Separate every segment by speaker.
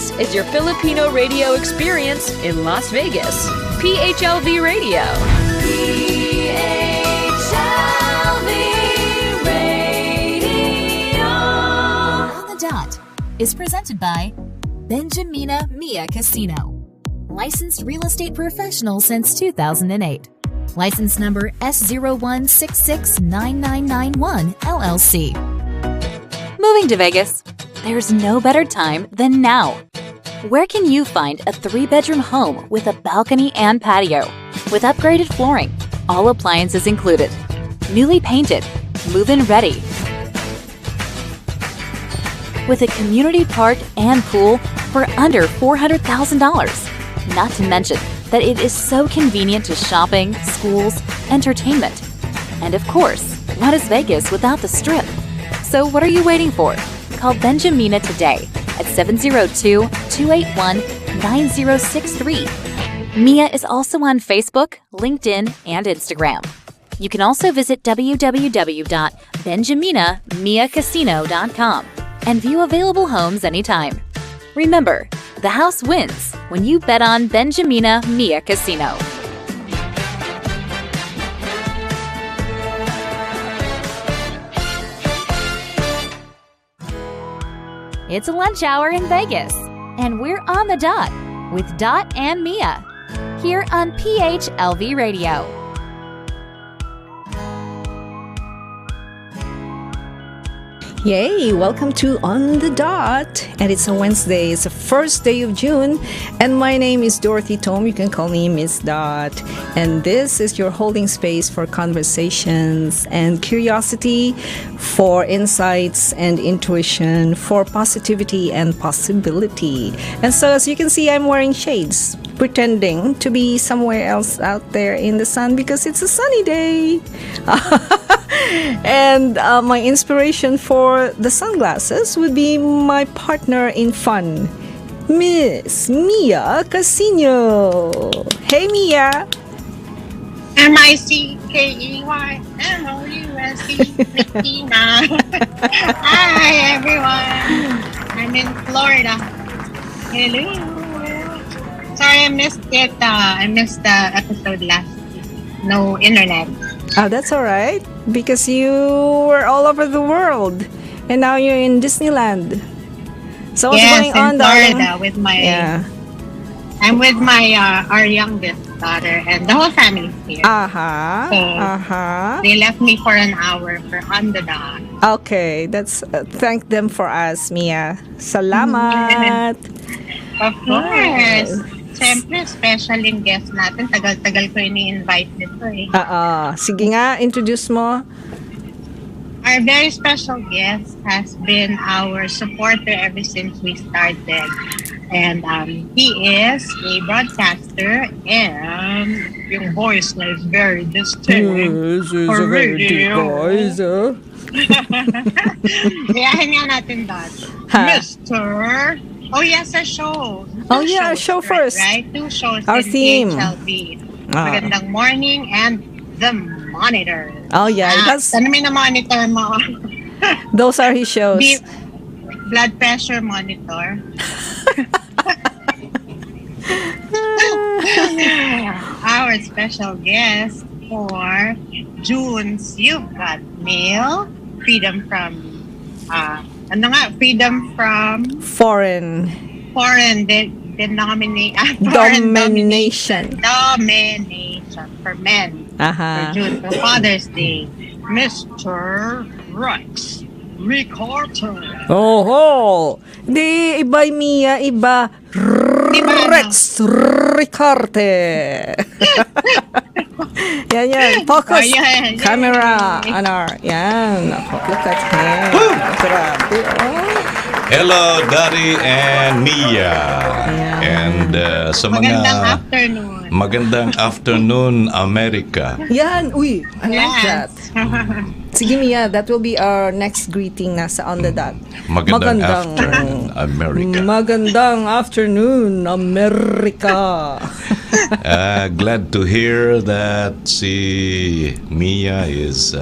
Speaker 1: This is your Filipino radio experience in Las Vegas. PHLV Radio. PHLV Radio.
Speaker 2: On the Dot is presented by Benjamina Mia Casino. Licensed real estate professional since 2008. License number S01669991 LLC.
Speaker 3: Moving to Vegas? There's no better time than now. Where can you find a 3-bedroom home with a balcony and patio? With upgraded flooring, all appliances included. Newly painted, move-in ready. With a community park and pool for under $400,000. Not to mention that it is so convenient to shopping, schools, entertainment. And of course, what is Vegas without the Strip? So what are you waiting for? Call Benjamina today at 702-281-9063. Mia is also on Facebook, LinkedIn, and Instagram. You can also visit www.benjaminamiacasino.com and view available homes anytime. Remember, the house wins when you bet on Benjamina Mia Casino. It's a lunch hour in Vegas, and we're on the dot with Dot and Mia here on PHLV Radio.
Speaker 4: Yay! Welcome to On the Dot. And it's a Wednesday. It's the first day of June. And my name is Dorothy Tom. You can call me Miss Dot. And this is your holding space for conversations and curiosity, for insights and intuition, for positivity and possibility. And so as you can see, I'm wearing shades, pretending to be somewhere else out there in the sun because it's a sunny day. And my inspiration for the sunglasses would be my partner in fun, Miss Mia Casino. Hey, Mia.
Speaker 5: Mickey. Hi, everyone. I'm in Florida. Hello. Sorry, I missed it. I missed the episode last week. No internet.
Speaker 4: Oh, that's all right. Because you were all over the world. And now you're in Disneyland. So what's going on,
Speaker 5: Florida
Speaker 4: darling?
Speaker 5: with my... I'm with my our youngest daughter and the whole family here. So they left me for an hour for On the Dot.
Speaker 4: Okay, that's thank them for us, Mia. Salamat.
Speaker 5: Of course. Siyempre, special yung guest natin. Tagal-tagal ko ini-invite nito eh.
Speaker 4: Sige nga, introduce mo.
Speaker 5: Our very special guest has been our supporter ever since we started. And he is a broadcaster and yung voice na is very distinct for radio. Iyahin nga natin that. Mr. Oh, yes, a show.
Speaker 4: A show first.
Speaker 5: Right? 2 shows
Speaker 4: our
Speaker 5: in
Speaker 4: theme.
Speaker 5: PHLV. Magandang Morning and The Monitor.
Speaker 4: Oh, yeah.
Speaker 5: Ano may na-monitor mo?
Speaker 4: Those are his shows.
Speaker 5: Blood pressure monitor. Our special guest for June's You've Got Mail, Freedom from Freedom from
Speaker 4: Foreign
Speaker 5: Domination for men. For June, for Father's Day, Mr. Rex Ricarte.
Speaker 4: Oh, di iba Mia, iba Rex Ricarte. Yan. Focus. Camera. Yan. Look at him. Grabe.
Speaker 6: Hello, Daddy and Mia. And sa mga... Magandang afternoon, America.
Speaker 4: Yan. Uy, I like that. Sige, Mia, that will be our next greeting na sa On the Dot.
Speaker 6: Magandang afternoon, America.
Speaker 4: Magandang afternoon, America.
Speaker 6: Glad to hear that si Mia is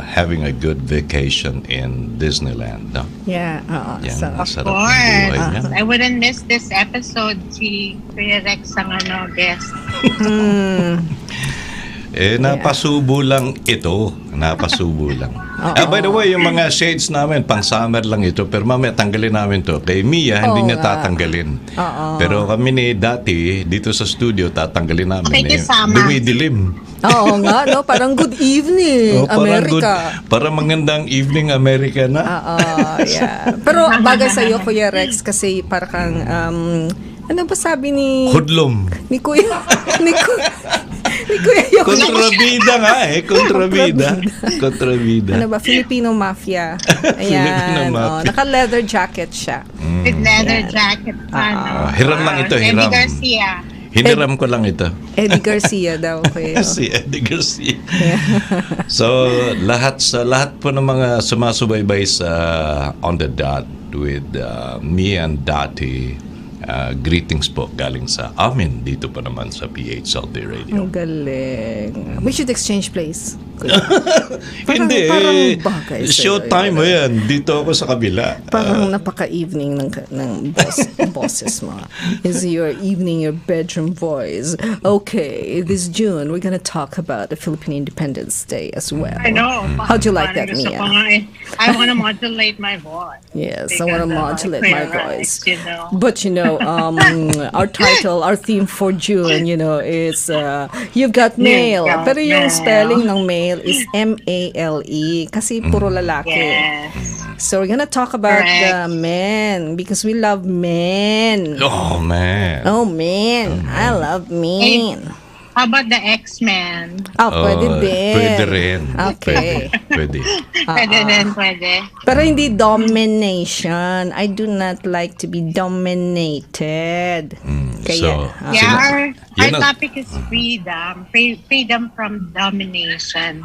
Speaker 6: having a good vacation in Disneyland, no?
Speaker 4: Yeah.
Speaker 6: Yan,
Speaker 4: So,
Speaker 6: masarap
Speaker 5: Of
Speaker 6: ang buhay
Speaker 5: course.
Speaker 6: niya.
Speaker 5: I wouldn't miss this episode. Si Kuya Rex ang guest.
Speaker 6: Napasubo lang ito. Napasubo lang. By the way, yung mga shades namin, pang summer lang ito. Pero mamaya tanggalin namin to. Kay Mia, hindi niya tatanggalin. Pero kami ni dati, dito sa studio, tatanggalin namin.
Speaker 5: Pakikisama.
Speaker 6: Dumidilim.
Speaker 4: oo nga, no? Parang good evening, America.
Speaker 6: Parang magandang evening, America na.
Speaker 4: Yeah. Pero bagay sa'yo, Kuya Rex, kasi parang ano ba sabi ni
Speaker 6: Hudlom.
Speaker 4: ni Kuya ni Kuya Yoko?
Speaker 6: Kontrabida nga Kontrabida.
Speaker 4: Ano ba? Filipino Mafia.
Speaker 6: Filipino
Speaker 4: Ayan.
Speaker 6: Mafia.
Speaker 4: Naka-leather jacket siya.
Speaker 5: With leather jacket.
Speaker 6: Hiram lang ito, hiram.
Speaker 5: Eddie Garcia.
Speaker 6: Hiniram ko lang ito.
Speaker 4: Eddie Garcia daw. Kuya.
Speaker 6: Si Eddie Garcia. So, lahat po ng mga sumasubaybay sa On the Dot with me and Dati, greetings po galing sa amin dito pa naman sa PHLV Radio.
Speaker 4: Ang galing. We should exchange place.
Speaker 6: Hindi,
Speaker 4: parang bagay sa'yo.
Speaker 6: showtime mo yan. Dito ako sa kabila.
Speaker 4: Parang napaka-evening ng bosses mo. Is your evening, your bedroom voice. Okay, this June, we're gonna talk about the Philippine Independence Day as well.
Speaker 5: I know.
Speaker 4: How'd you like that,
Speaker 5: Gusto
Speaker 4: Mia?
Speaker 5: ko nga I want to modulate my voice.
Speaker 4: Yes, I want to modulate my voice.
Speaker 5: You know.
Speaker 4: But our title, our theme for June, is You've Got Mail.
Speaker 5: You've Got
Speaker 4: Pero yung
Speaker 5: Mail.
Speaker 4: spelling ng mail is M-A-L-E kasi puro lalaki.
Speaker 5: Yes.
Speaker 4: So we're gonna talk about
Speaker 5: Correct.
Speaker 4: the men because we love men.
Speaker 6: Oh, man.
Speaker 4: Oh man, I love men.
Speaker 5: How about the X-Men?
Speaker 4: Pwede din.
Speaker 6: Pwede rin.
Speaker 4: Okay.
Speaker 6: Pwede.
Speaker 5: Pwede din, pwede.
Speaker 4: Pero hindi domination. I do not like to be dominated. Kaya,
Speaker 5: Yeah, our
Speaker 6: yun ang-
Speaker 5: topic is freedom. Freedom from domination.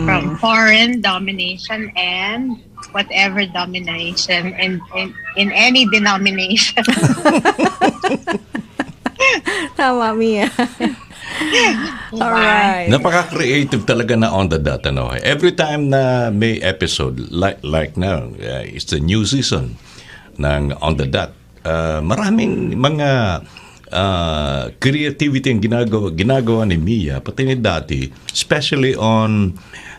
Speaker 5: From foreign domination and whatever domination in any denomination.
Speaker 4: tama, Mia. Alright.
Speaker 6: Napaka-creative talaga na On the Dot. Every time na may episode, like now, it's the new season ng On the Dot. Maraming mga creativity ang ginagawa ni Mia, pati ni Dati, especially on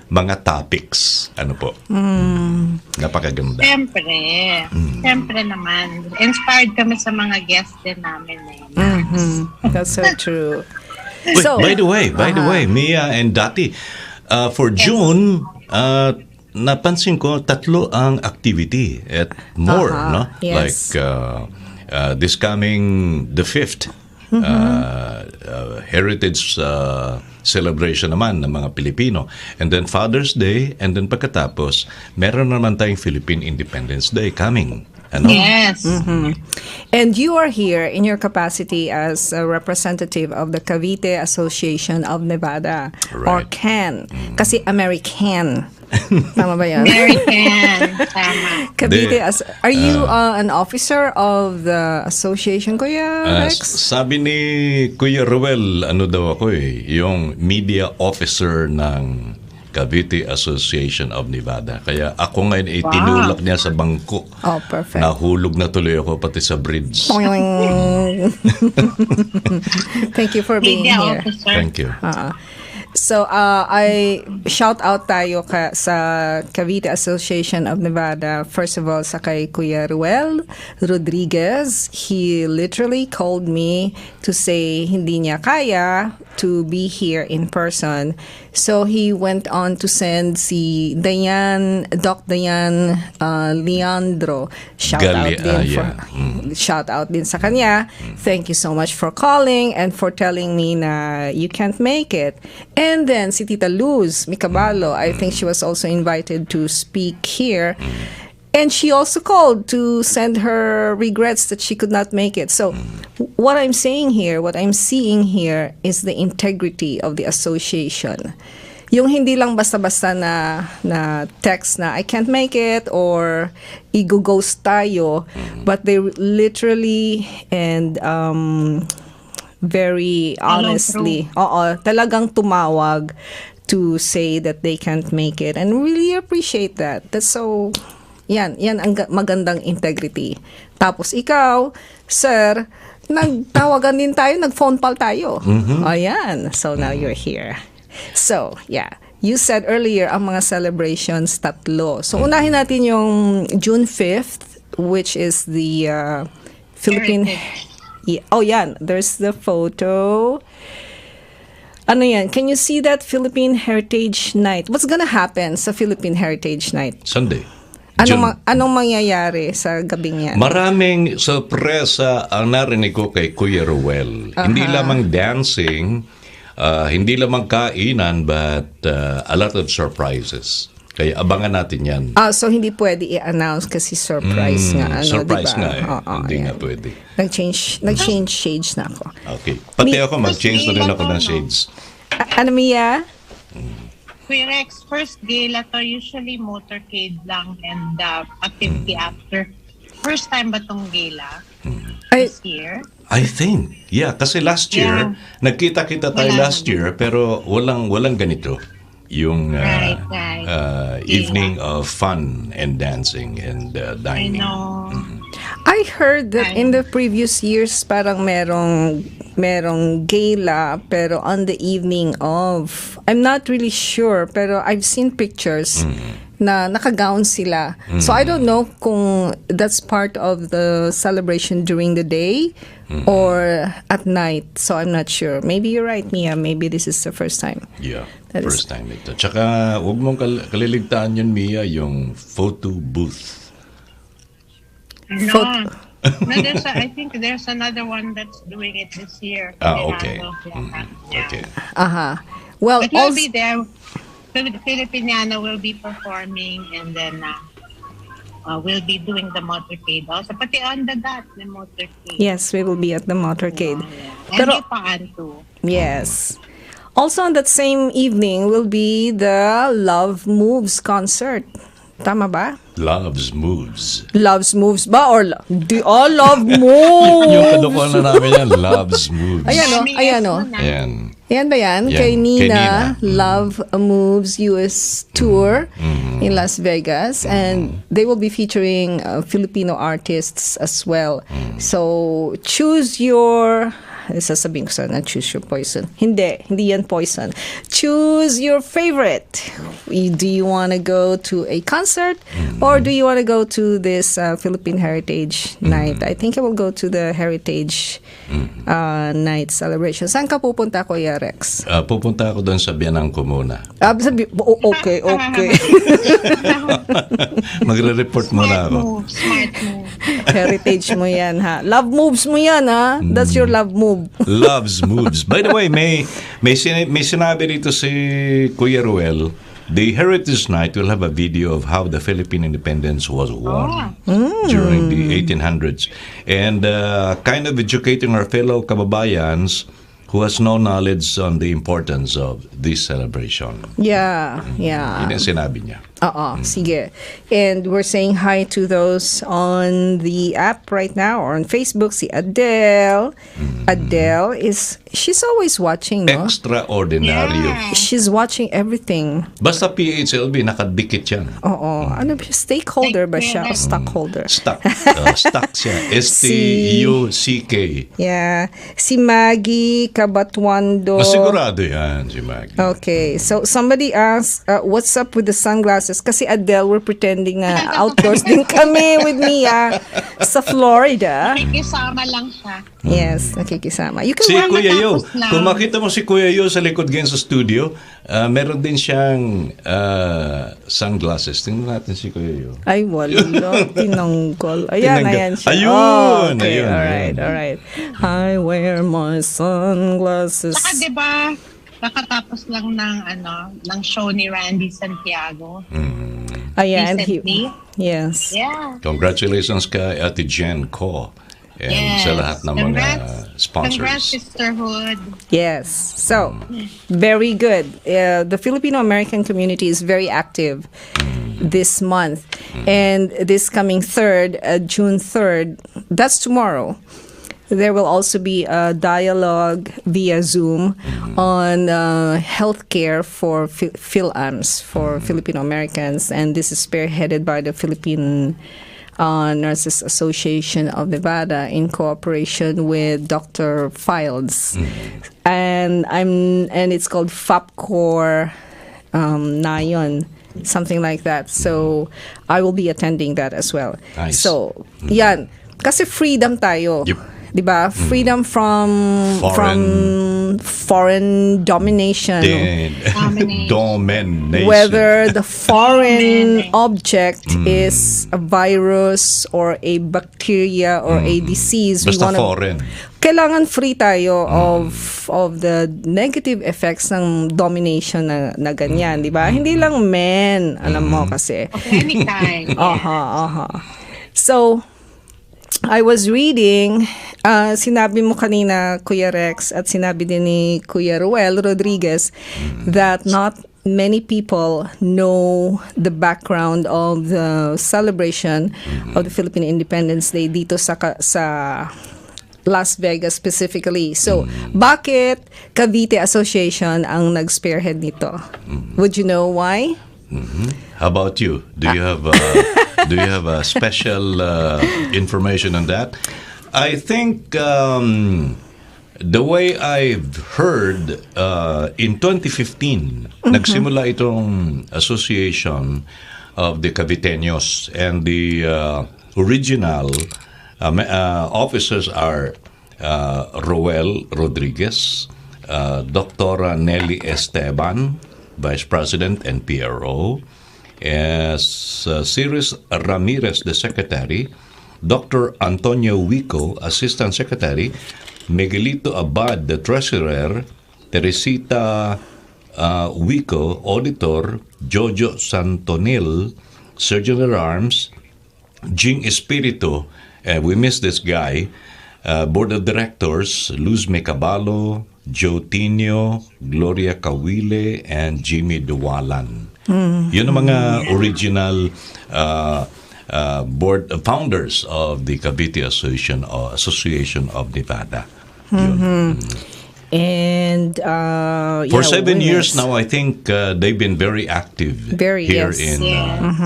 Speaker 6: mga topics. Ano po? Napakaganda.
Speaker 5: Siyempre naman. Inspired kami sa mga guests din namin.
Speaker 4: That's so true.
Speaker 6: Wait, by the way, Mia and Dati, for June, napansin ko 3 ang activity at more, no?
Speaker 4: Yes.
Speaker 6: Like this coming the 5th heritage celebration naman ng mga Pilipino, and then Father's Day, and then pagkatapos meron naman tayong Philippine Independence Day coming. Ano?
Speaker 5: Yes.
Speaker 4: And you are here in your capacity as a representative of the Cavite Association of Nevada, or
Speaker 6: Right.
Speaker 4: CAN. Kasi American. Tama ba yan?
Speaker 5: American. Tama.
Speaker 4: Cavite, are you an officer of the association, Kuya Rex?
Speaker 6: Sabi ni Kuya Ruel, ano daw ako yung media officer ng Cavite Association of Nevada. Kaya ako ngayon ay tinulak niya sa bangko.
Speaker 4: Oh, perfect.
Speaker 6: Nahulog na tuloy ako pati sa bridge.
Speaker 4: Thank you for being
Speaker 5: Media
Speaker 4: here.
Speaker 5: officer.
Speaker 6: Thank you.
Speaker 4: So, I shout out tayo sa Cavite Association of Nevada. First of all, sa kay Kuya Ruel Rodriguez. He literally called me to say hindi niya kaya to be here in person. So, he went on to send si Doc Dayan Leandro. Shout out din sa kanya. Thank you so much for calling and for telling me na you can't make it. And then si Tita Luz Micabalo, I think she was also invited to speak here. And she also called to send her regrets that she could not make it. So what I'm saying here, what I'm seeing here is the integrity of the association. Yung hindi lang basta-basta na text na I can't make it or i-ghost tayo, but they literally and very honestly, talagang tumawag to say that they can't make it, and really appreciate that. That's so, yan ang magandang integrity. Tapos ikaw, sir, nagtawagan din tayo, nag-phone call tayo. Ayan, so now you're here. So, yeah. You said earlier, ang mga celebrations, 3. So, unahin natin yung June 5th, which is the Philippine... Oh, yan. There's the photo. Ano yan? Can you see that Philippine Heritage Night? What's gonna happen sa Philippine Heritage Night?
Speaker 6: Sunday.
Speaker 4: Anong mangyayari sa gabing yan?
Speaker 6: Maraming sorpresa ang narinig ko kay Kuya Ruel. Hindi lamang dancing, hindi lamang kainan, but a lot of surprises. Kaya abangan natin yan.
Speaker 4: So hindi pwede i-announce kasi surprise nga.
Speaker 6: Surprise
Speaker 4: diba?
Speaker 6: nga eh. Hindi nga pwede.
Speaker 4: Nag-change shades na ako.
Speaker 6: Okay. Pati ako, mag-change na rin ako ng shades.
Speaker 4: Ano, Mia?
Speaker 5: Kuya Rex, first gala to, usually motorcade lang and activity after. First time ba tong gala? This year?
Speaker 6: I think. Yeah, kasi last year, nagkita-kita tayo last year, pero walang ganito. Yung evening of fun and dancing and dining.
Speaker 5: I know.
Speaker 4: I heard that in the previous years parang merong gala pero on the evening of, I'm not really sure, pero I've seen pictures na naka-gown sila. So I don't know kung that's part of the celebration during the day or at night. So I'm not sure. Maybe you're right, Mia. Maybe this is the first time.
Speaker 6: Yeah, first time ito. Tsaka huwag mong kaliligtaan yun, Mia, yung photo booth.
Speaker 5: No. I think there's another one that's doing it this year.
Speaker 6: Okay. Okay.
Speaker 4: Well,
Speaker 5: but we'll be there. Filipiniana will be performing, and then we'll be doing the motorcade also. Pati on the dot, the motorcade.
Speaker 4: Yes, we will be at the motorcade.
Speaker 5: And Ipaan too.
Speaker 4: Yes. Also on that same evening will be the Love Moves concert. Tama ba?
Speaker 6: Loves Moves.
Speaker 4: Loves Moves ba? Or Love Moves?
Speaker 6: Yung kadukuhan na namin yan, Loves Moves.
Speaker 4: Ayan o. Yan ba yan? Kay Nina, Love Moves US Tour in Las Vegas. And they will be featuring Filipino artists as well. So, choose your... Sasabihin ko sana, choose your poison. Hindi yan poison. Choose your favorite. Do you want to go to a concert or do you want to go to this Philippine Heritage Night? I think I will go to the Heritage Night celebration. Saan ka pupunta, Kuya Rex?
Speaker 6: Pupunta ako doon sa Bienang ko muna.
Speaker 4: Okay.
Speaker 6: Magre-report muna ako.
Speaker 5: Smart move.
Speaker 4: Heritage mo yan, ha? Love moves mo yan, ha? That's your love move.
Speaker 6: Loves Moves. By the way, may sinabi dito si Kuya Ruel, the Heritage Night will have a video of how the Philippine Independence was won during the 1800s. And kind of educating our fellow kababayans who has no knowledge on the importance of this celebration.
Speaker 4: Yeah.
Speaker 6: Yun ang sinabi niya.
Speaker 4: Sige. And we're saying hi to those on the app right now or on Facebook. Si Adele. Adele she's always watching, no?
Speaker 6: Extraordinaryo.
Speaker 5: Yeah.
Speaker 4: She's watching everything.
Speaker 6: Basta PHLV, nakadikit yan.
Speaker 4: Ano ba? Stakeholder ba siya o stockholder?
Speaker 6: Stuck siya. S-T-U-C-K.
Speaker 4: Yeah. Si Maggie Cabatuando.
Speaker 6: Sigurado yan, si Maggie.
Speaker 4: Okay. So, somebody asked, what's up with the sunglasses? Kasi Adele, we're pretending na outdoors din kami with Mia sa Florida.
Speaker 5: Nakikisama lang siya.
Speaker 4: Yes, nakikisama. You can
Speaker 6: Si
Speaker 4: wear
Speaker 6: Kuya Yo,
Speaker 5: matapos lang.
Speaker 6: kung makita mo si Kuya Yo sa likod ganyan sa studio, meron din siyang sunglasses. Tingnan natin si Kuya Yo.
Speaker 4: Ay, wala. Tinanggol. Ayan siya.
Speaker 6: Ayun!
Speaker 4: Okay.
Speaker 6: Ayun.
Speaker 4: Alright. I wear my sunglasses.
Speaker 5: Saka diba, nakatapos lang ng show ni Randy Santiago.
Speaker 4: Ayan.
Speaker 5: Recently.
Speaker 4: Yes.
Speaker 5: Yeah.
Speaker 6: Congratulations kay Ate Jen Ko and sa lahat ng mga sponsors.
Speaker 5: Congrats, sisterhood.
Speaker 4: Yes. So, very good. The Filipino-American community is very active this month. And this coming June 3rd, that's tomorrow. there will also be a dialogue via Zoom on healthcare for Fil-Ams, for Filipino Americans. And this is spearheaded by the Philippine Nurses Association of Nevada in cooperation with Dr. Files. And it's called FAPCOR Nayon, something like that. So I will be attending that as well.
Speaker 6: Nice.
Speaker 4: So, yan. Kasi freedom tayo.
Speaker 6: Yep.
Speaker 4: Diba? Freedom from foreign domination.
Speaker 6: Domination.
Speaker 4: Whether the foreign object is a virus or a bacteria or a disease,
Speaker 6: Basta foreign.
Speaker 4: Kailangan free tayo of the negative effects ng domination na ganyan, di ba? Hindi lang men, alam mo kasi.
Speaker 5: Anytime.
Speaker 4: So, I was reading, sinabi mo kanina, Kuya Rex, at sinabi din ni Kuya Ruel Rodriguez, that not many people know the background of the celebration of the Philippine Independence Day dito sa Las Vegas specifically. So, bakit Cavite Association ang nag-spearhead nito? Would you know why?
Speaker 6: How about you? Do you have a special information on that? I think the way I've heard in 2015, nagsimula itong association of the Caviteños, and the original officers are Roel Rodriguez, Dr. Nelly Esteban, Vice President and PRO, as Ciris Ramirez, the Secretary, Dr. Antonio Wico, Assistant Secretary, Miguelito Abad, the Treasurer, Teresita Wico, Auditor, Jojo Santonil, Surgeon at Arms, Jing Espiritu, we miss this guy, Board of Directors, Luz Mecabalo, Joe Tino, Gloria Kawile, and Jimmy Duwalan. Yun ang mga original board founders of the Cavite Association of Nevada.
Speaker 4: And
Speaker 6: for 7 years now, I think they've been very active here in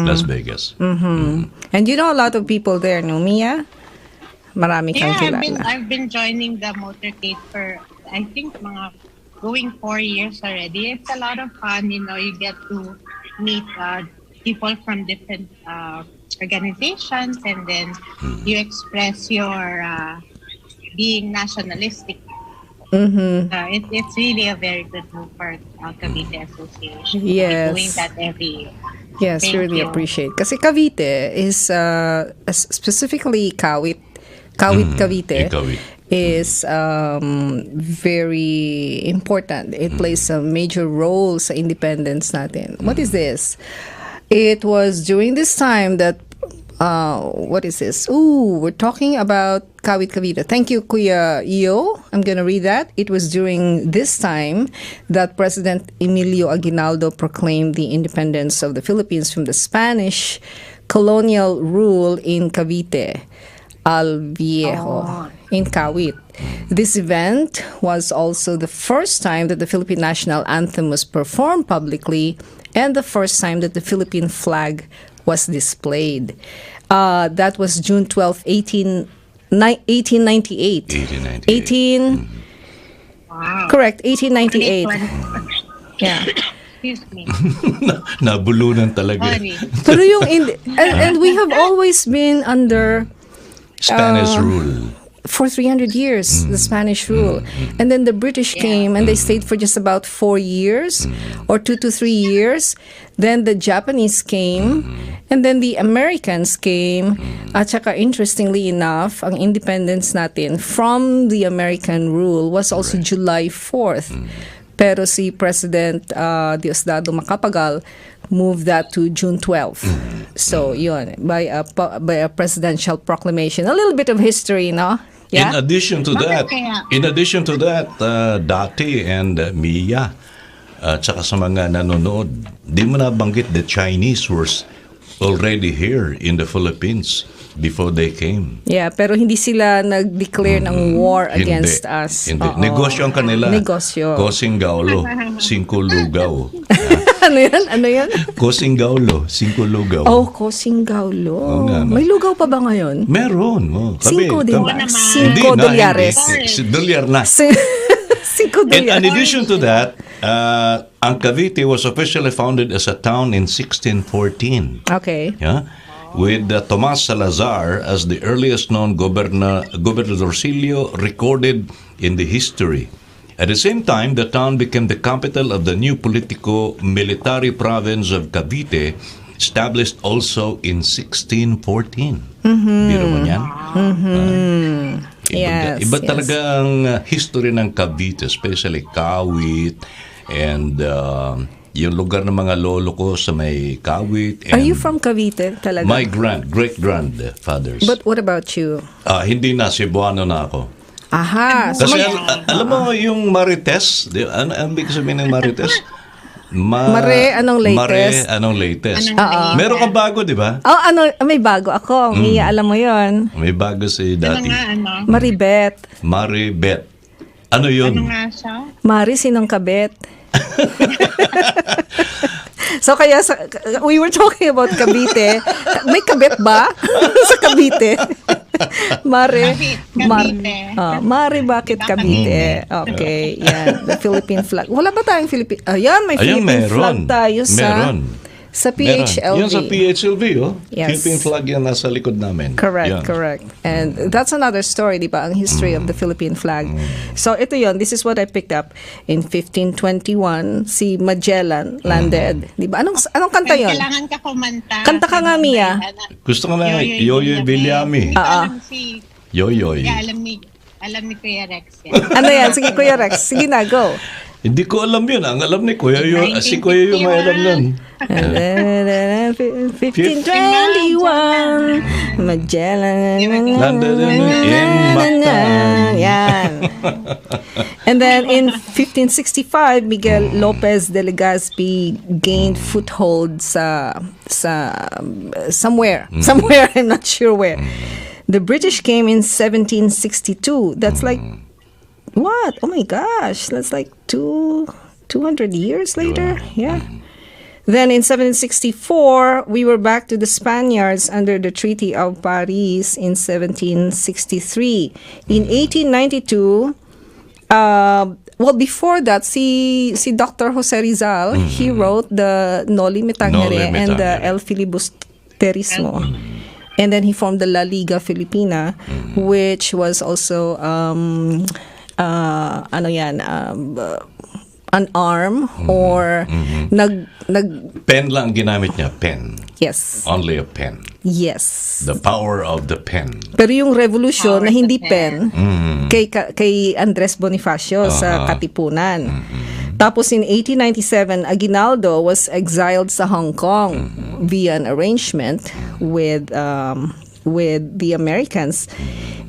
Speaker 6: Las Vegas.
Speaker 4: And you know a lot of people there, no, Mia? Marami kang kilala.
Speaker 5: I've been joining the motorcade for, I think, mga going 4 years already. It's a lot of fun, you know. You get to meet people from different organizations, and then you express your being nationalistic. It's really a very good move for Cavite Association.
Speaker 4: Yes.
Speaker 5: Doing that every year.
Speaker 4: Yes,
Speaker 5: Thank
Speaker 4: really
Speaker 5: you.
Speaker 4: appreciate. Kasi Cavite is specifically Cavite is very important. It plays a major role sa independence natin. What is this? It was during this time that what is this? We're talking about Cavite. Thank you, Kuya Iyo. I'm going to read that. It was during this time that President Emilio Aguinaldo proclaimed the independence of the Philippines from the Spanish colonial rule in Cavite, Al Viejo, in Kawit. This event was also the first time that the Philippine national anthem was performed publicly, and the first time that the Philippine flag was displayed. That was June 12, 1898.
Speaker 5: Wow.
Speaker 4: Correct, 1898. Yeah.
Speaker 5: Excuse me.
Speaker 6: Nabulunan talaga.
Speaker 5: Sorry.
Speaker 4: Pero yung and we have always been under
Speaker 6: Spanish rule.
Speaker 4: for 300 years, the Spanish rule. And then the British came and they stayed for just about 4 years or 2 to 3 years. Then the Japanese came and then the Americans came. At saka interestingly enough, ang independence natin from the American rule was also July 4th. Pero si President Diosdado Macapagal moved that to June 12th. So, yun, by a presidential proclamation. A little bit of history, no? Yeah?
Speaker 6: In addition to that, Dati and Mia, tsaka sa mga nanonood, di mo nabanggit the Chinese were already here in the Philippines before they came.
Speaker 4: Yeah, pero hindi sila nag-declare ng war against us.
Speaker 6: Hindi.
Speaker 4: Oo.
Speaker 6: Negosyo ang kanila.
Speaker 4: Negosyo.
Speaker 6: Kosing gaulo, 5 lugaw.
Speaker 4: Ano yan? Ano yan?
Speaker 6: Kosing gaulo, 5 lugaw.
Speaker 4: Oh, Kosing Gaulo.
Speaker 6: Oo nga, no?
Speaker 4: May lugaw pa ba ngayon?
Speaker 6: Meron.
Speaker 4: Cinco din ba?
Speaker 5: naman.
Speaker 4: Cinco dolyares.
Speaker 6: Dolyar na.
Speaker 4: Cinco
Speaker 6: In
Speaker 4: dolyares.
Speaker 6: addition to that, ang Cavite was officially founded as a town in 1614.
Speaker 4: Okay.
Speaker 6: Yeah, with Tomas Salazar as the earliest known gobernadorcillo recorded in the history. At the same time, the town became the capital of the new politico-military province of Cavite, established also in 1614. Biro mo yan? Iba talaga ang history ng Cavite, especially Kawit and yung lugar ng mga lolo ko sa may Kawit.
Speaker 4: Are you from Cavite talaga?
Speaker 6: My great-grandfathers.
Speaker 4: But what about you?
Speaker 6: Hindi na, Cebuano na ako.
Speaker 4: Aha.
Speaker 6: Kasi alam mo yung Marites, ano ibig sabihin ng Marites?
Speaker 4: Mare, anong latest?
Speaker 6: Mare, anong latest? Meron kang bago, di ba?
Speaker 4: Oh, may bago ako. Mia, alam mo yon.
Speaker 6: May bago si dati.
Speaker 4: Maribet.
Speaker 6: Maribet. Ano yun?
Speaker 5: Ano nga siya?
Speaker 4: Mari, sinong kabet? So kaya we were talking about Cavite. May kabet ba sa Cavite? Mare, Mare, bakit Cavite? Okay, yan. The Philippine flag. Wala ba tayong Philippine? Ayan, may Philippine flag tayo sa PHLV.
Speaker 6: Yan sa PHLV, oh.
Speaker 4: Yes.
Speaker 6: Philippine flag yan nasa likod namin.
Speaker 4: Correct,
Speaker 6: yan.
Speaker 4: correct. And that's another story, di ba? Ang history of the Philippine flag. So ito yon. This is what I picked up in 1521. Si Magellan landed. Di ba? Anong kanta yon?
Speaker 5: Kailangan ka kumanta.
Speaker 4: Kanta ka nga, Mia.
Speaker 6: Gusto ko na Yoyoy Villami. Yoyoy.
Speaker 5: Alam ni Kuya Rex yan.
Speaker 4: Ano yan? Sige, Kuya Rex. Sige na, go.
Speaker 6: Hindi ko alam yun. Ang alam ni Kuya si Kuya yung may alam nun.
Speaker 4: 1521 Magellan yan. And then in 1565 Miguel Lopez de Legazpi gained foothold sa somewhere I'm not sure where. The British came in 1762. That's like what? Oh my gosh, that's like 200 years later. Yeah. Then in 1764, we were back to the Spaniards under the Treaty of Paris in 1763. In 1892, well, before that, si Dr. Jose Rizal, he wrote the Noli Me Tangere and the El Filibusterismo. And then he formed the La Liga Filipina, which was also an arm or
Speaker 6: pen lang ginamit niya, pen.
Speaker 4: Yes.
Speaker 6: Only a pen.
Speaker 4: Yes.
Speaker 6: The power of the pen.
Speaker 4: Pero yung revolution na hindi pen kay Andres Bonifacio sa Katipunan. Tapos in 1897, Aguinaldo was exiled sa Hong Kong via an arrangement with the Americans.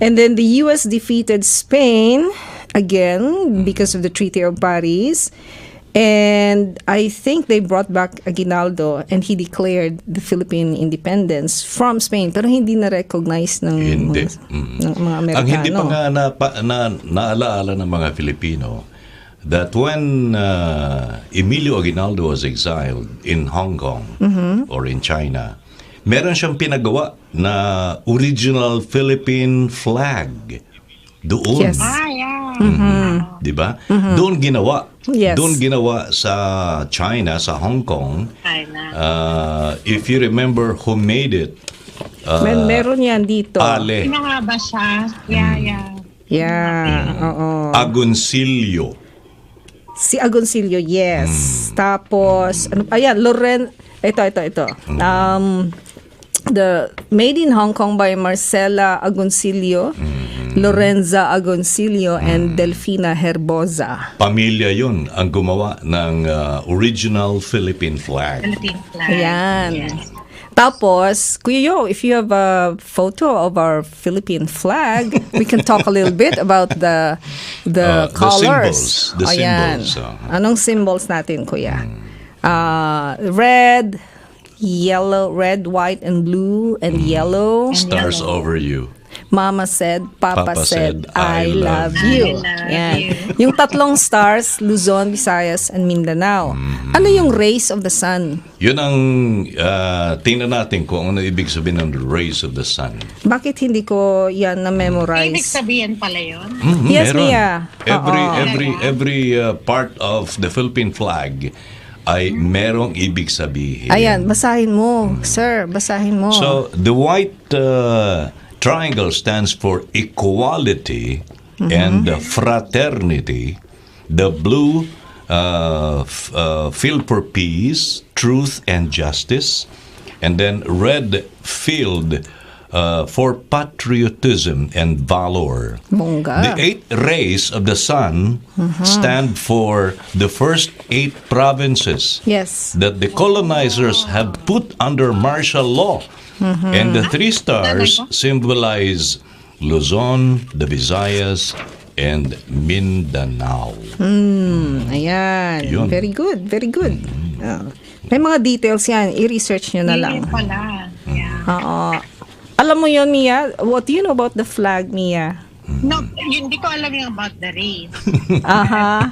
Speaker 4: And then the US defeated Spain again because of the Treaty of Paris. And I think they brought back Aguinaldo and he declared the Philippine Independence from Spain. Pero hindi na-recognize ng mga Amerikano.
Speaker 6: Ang hindi pa nga naalaala ng mga Filipino that when Emilio Aguinaldo was exiled in Hong Kong or in China, meron siyang pinagawa na original Philippine flag doon.
Speaker 4: Yes.
Speaker 6: Di ba? Doon ginawa.
Speaker 4: Yes.
Speaker 6: Doon ginawa sa China, sa Hong Kong. If you remember who made it,
Speaker 4: meron yan dito.
Speaker 6: Ale.
Speaker 5: Sino nga ba siya?
Speaker 4: Yeah, oo.
Speaker 6: Agoncillo.
Speaker 4: Si Agoncillo, yes. Tapos, ito. The Made in Hong Kong by Marcela Agoncillo, Lorenza Agoncillo, and Delfina Herbosa.
Speaker 6: Pamilya yun ang gumawa ng original Philippine flag.
Speaker 4: Ayan. Yes. Tapos, Kuya Yo, if you have a photo of our Philippine flag, we can talk a little bit about the colors.
Speaker 6: The symbols.
Speaker 4: Anong symbols natin, Kuya? Red, yellow, red, white, and blue, and yellow.
Speaker 6: Stars
Speaker 5: yellow.
Speaker 6: over you.
Speaker 4: Mama said, Papa said, I love you.
Speaker 5: I love
Speaker 4: Yan.
Speaker 5: you.
Speaker 4: Yung tatlong stars, Luzon, Visayas, and Mindanao. Ano yung rays of the sun?
Speaker 6: Yun ang tingnan natin kung ano ibig sabihin ng rays of the sun.
Speaker 4: Bakit hindi ko yan
Speaker 5: Ibig
Speaker 4: na-memorize?
Speaker 5: sabihin pala yun.
Speaker 4: Yes,
Speaker 6: Meron.
Speaker 4: Mia.
Speaker 6: Every part of the Philippine flag ay merong ibig sabihin.
Speaker 4: Ayan, basahin mo. Sir, basahin mo.
Speaker 6: So, the white triangle stands for equality and fraternity. The blue field for peace, truth, and justice. And then red field for patriotism and valor.
Speaker 4: Bongga.
Speaker 6: The 8 rays of the sun stand for the first 8 provinces
Speaker 4: Yes.
Speaker 6: that the colonizers have put under martial law. And the 3 stars symbolize Luzon, the Visayas, and Mindanao.
Speaker 4: Ayan.
Speaker 6: Yun.
Speaker 4: Very good. Very good. May mga details yan. I-research nyo na lang.
Speaker 5: Yun pala. Yeah.
Speaker 4: Oo. Alam mo yun, Mia? What do you know about the flag, Mia?
Speaker 5: No, yun, hindi ko alam yung about the race.
Speaker 4: Aha.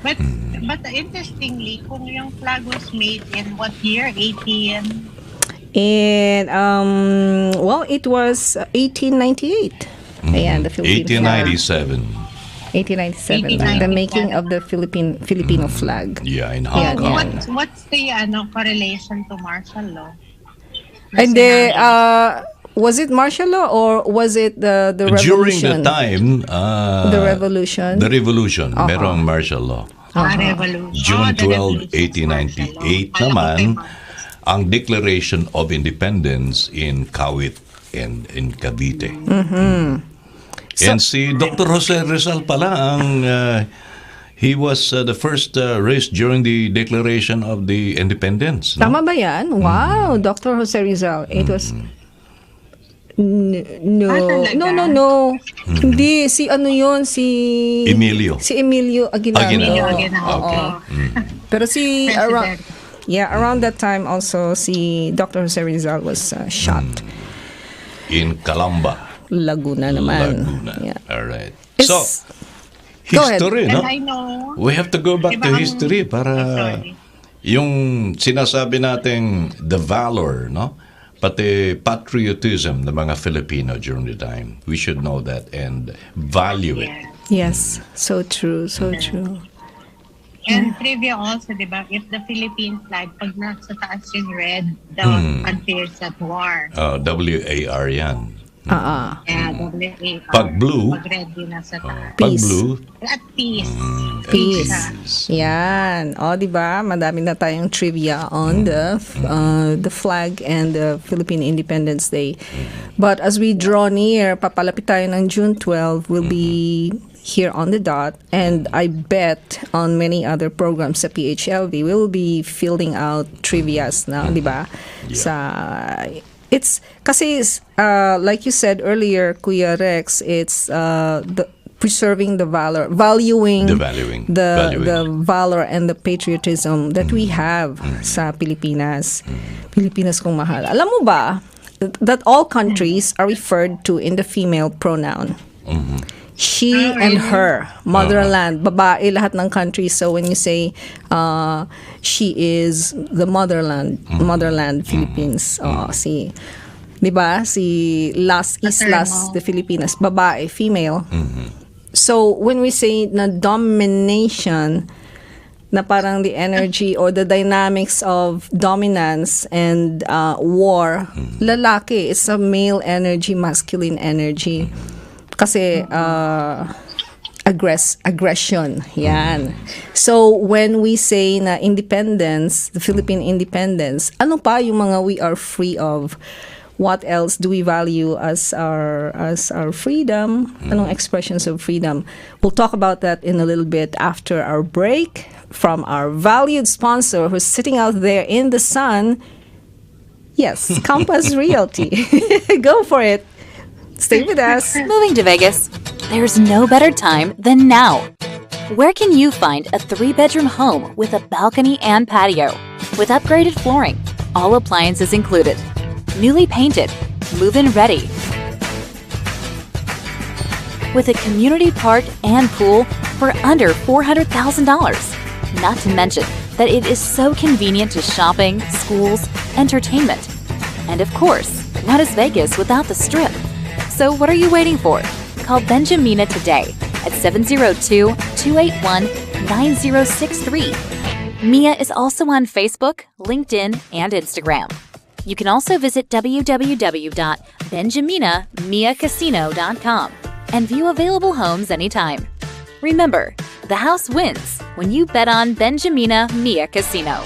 Speaker 5: First time. But interestingly, kung yung flag was made in what year? 18?
Speaker 4: And, well, it was 1898. Ayan, the Philippine flag.
Speaker 6: 1897.
Speaker 4: 1897. The making of the Filipino flag.
Speaker 6: Yeah, in
Speaker 4: Yeah,
Speaker 6: Hong Kong.
Speaker 5: What's the correlation to martial law?
Speaker 4: And was it martial law or was it the
Speaker 6: During
Speaker 4: revolution?
Speaker 6: the time,
Speaker 4: The revolution?
Speaker 6: the revolution, merong martial law.
Speaker 5: Revolution.
Speaker 6: June
Speaker 5: The
Speaker 6: 12,
Speaker 5: revolution,
Speaker 6: 1898
Speaker 5: martial law.
Speaker 6: naman,
Speaker 5: Alam ko
Speaker 6: ang Declaration of Independence in Kawit and in Cavite. And si Dr. Jose Rizal pala ang he was the first raised during the Declaration of the Independence. No?
Speaker 4: Tama ba yan? Wow, Dr. Jose Rizal. It was...
Speaker 5: talaga?
Speaker 4: No. Hindi, si ano yun, si...
Speaker 6: Emilio.
Speaker 4: Si Emilio Aguinaldo.
Speaker 6: Aguinaldo.
Speaker 5: Aguinaldo.
Speaker 4: Oo.
Speaker 5: Okay.
Speaker 4: Pero si...
Speaker 5: President.
Speaker 4: around that time also, si Dr. Jose Rizal was shot.
Speaker 6: In Calamba,
Speaker 4: Laguna naman.
Speaker 6: Laguna.
Speaker 4: Yeah.
Speaker 6: All right.
Speaker 4: It's-
Speaker 6: So,
Speaker 4: Go ahead.
Speaker 6: history,
Speaker 5: And
Speaker 6: no?
Speaker 5: I know,
Speaker 6: We have to go back
Speaker 5: Diba
Speaker 6: to
Speaker 5: ang-
Speaker 6: history para
Speaker 5: sorry.
Speaker 6: yung sinasabi nating the valor, no? Pati patriotism ng mga Filipino during the time. We should know that and value it.
Speaker 5: yeah.
Speaker 4: Yes, so true, so true.
Speaker 5: And trivia also, di ba, if the Philippine flag, pag nasa taas yung red, the country is at war.
Speaker 6: WAR yan.
Speaker 5: Yeah, W-A-R.
Speaker 6: Pag blue,
Speaker 5: Pag red din nasa taas.
Speaker 6: Pag
Speaker 4: Peace.
Speaker 6: blue,
Speaker 5: At peace.
Speaker 4: Peace.
Speaker 5: Siya.
Speaker 4: Yan. O, di ba? Madami na tayong trivia on the flag and the Philippine Independence Day. But as we draw near, papalapit tayo ng June 12, we'll be here on the dot, and I bet on many other programs sa PHLV, we'll be filling out trivias na, di ba? Sa it's kasi like you said earlier, Kuya Rex, it's the preserving the valor, valuing
Speaker 6: The valuing.
Speaker 4: the valor and the patriotism that we have sa Pilipinas. Pilipinas kong mahal. Alam mo ba that all countries are referred to in the female pronoun? She and her, motherland, babae lahat ng countries. So when you say she is the motherland Philippines, si, di ba? Si Las Islas de Filipinas, babae, female. So when we say na domination, na parang the energy or the dynamics of dominance and war, lalaki, it's a male energy, masculine energy. Kasi aggression, yan. So when we say na independence, the Philippine independence, ano pa yung mga we are free of? What else do we value as our freedom? Anong expressions of freedom? We'll talk about that in a little bit after our break from our valued sponsor who's sitting out there in the sun. Yes, Compass Realty. Go for it. Stay with us.
Speaker 3: Moving to Vegas, there's no better time than now. Where can you find a 3-bedroom home with a balcony and patio, with upgraded flooring, all appliances included. Newly painted, move-in ready. With a community park and pool for under $400,000. Not to mention that it is so convenient to shopping, schools, entertainment. And of course, what is Vegas without the Strip? So what are you waiting for? Call Benjamina today at 702-281-9063. Mia is also on Facebook, LinkedIn, and Instagram. You can also visit www.benjaminamiacasino.com and view available homes anytime. Remember, the house wins when you bet on Benjamina Mia Casino.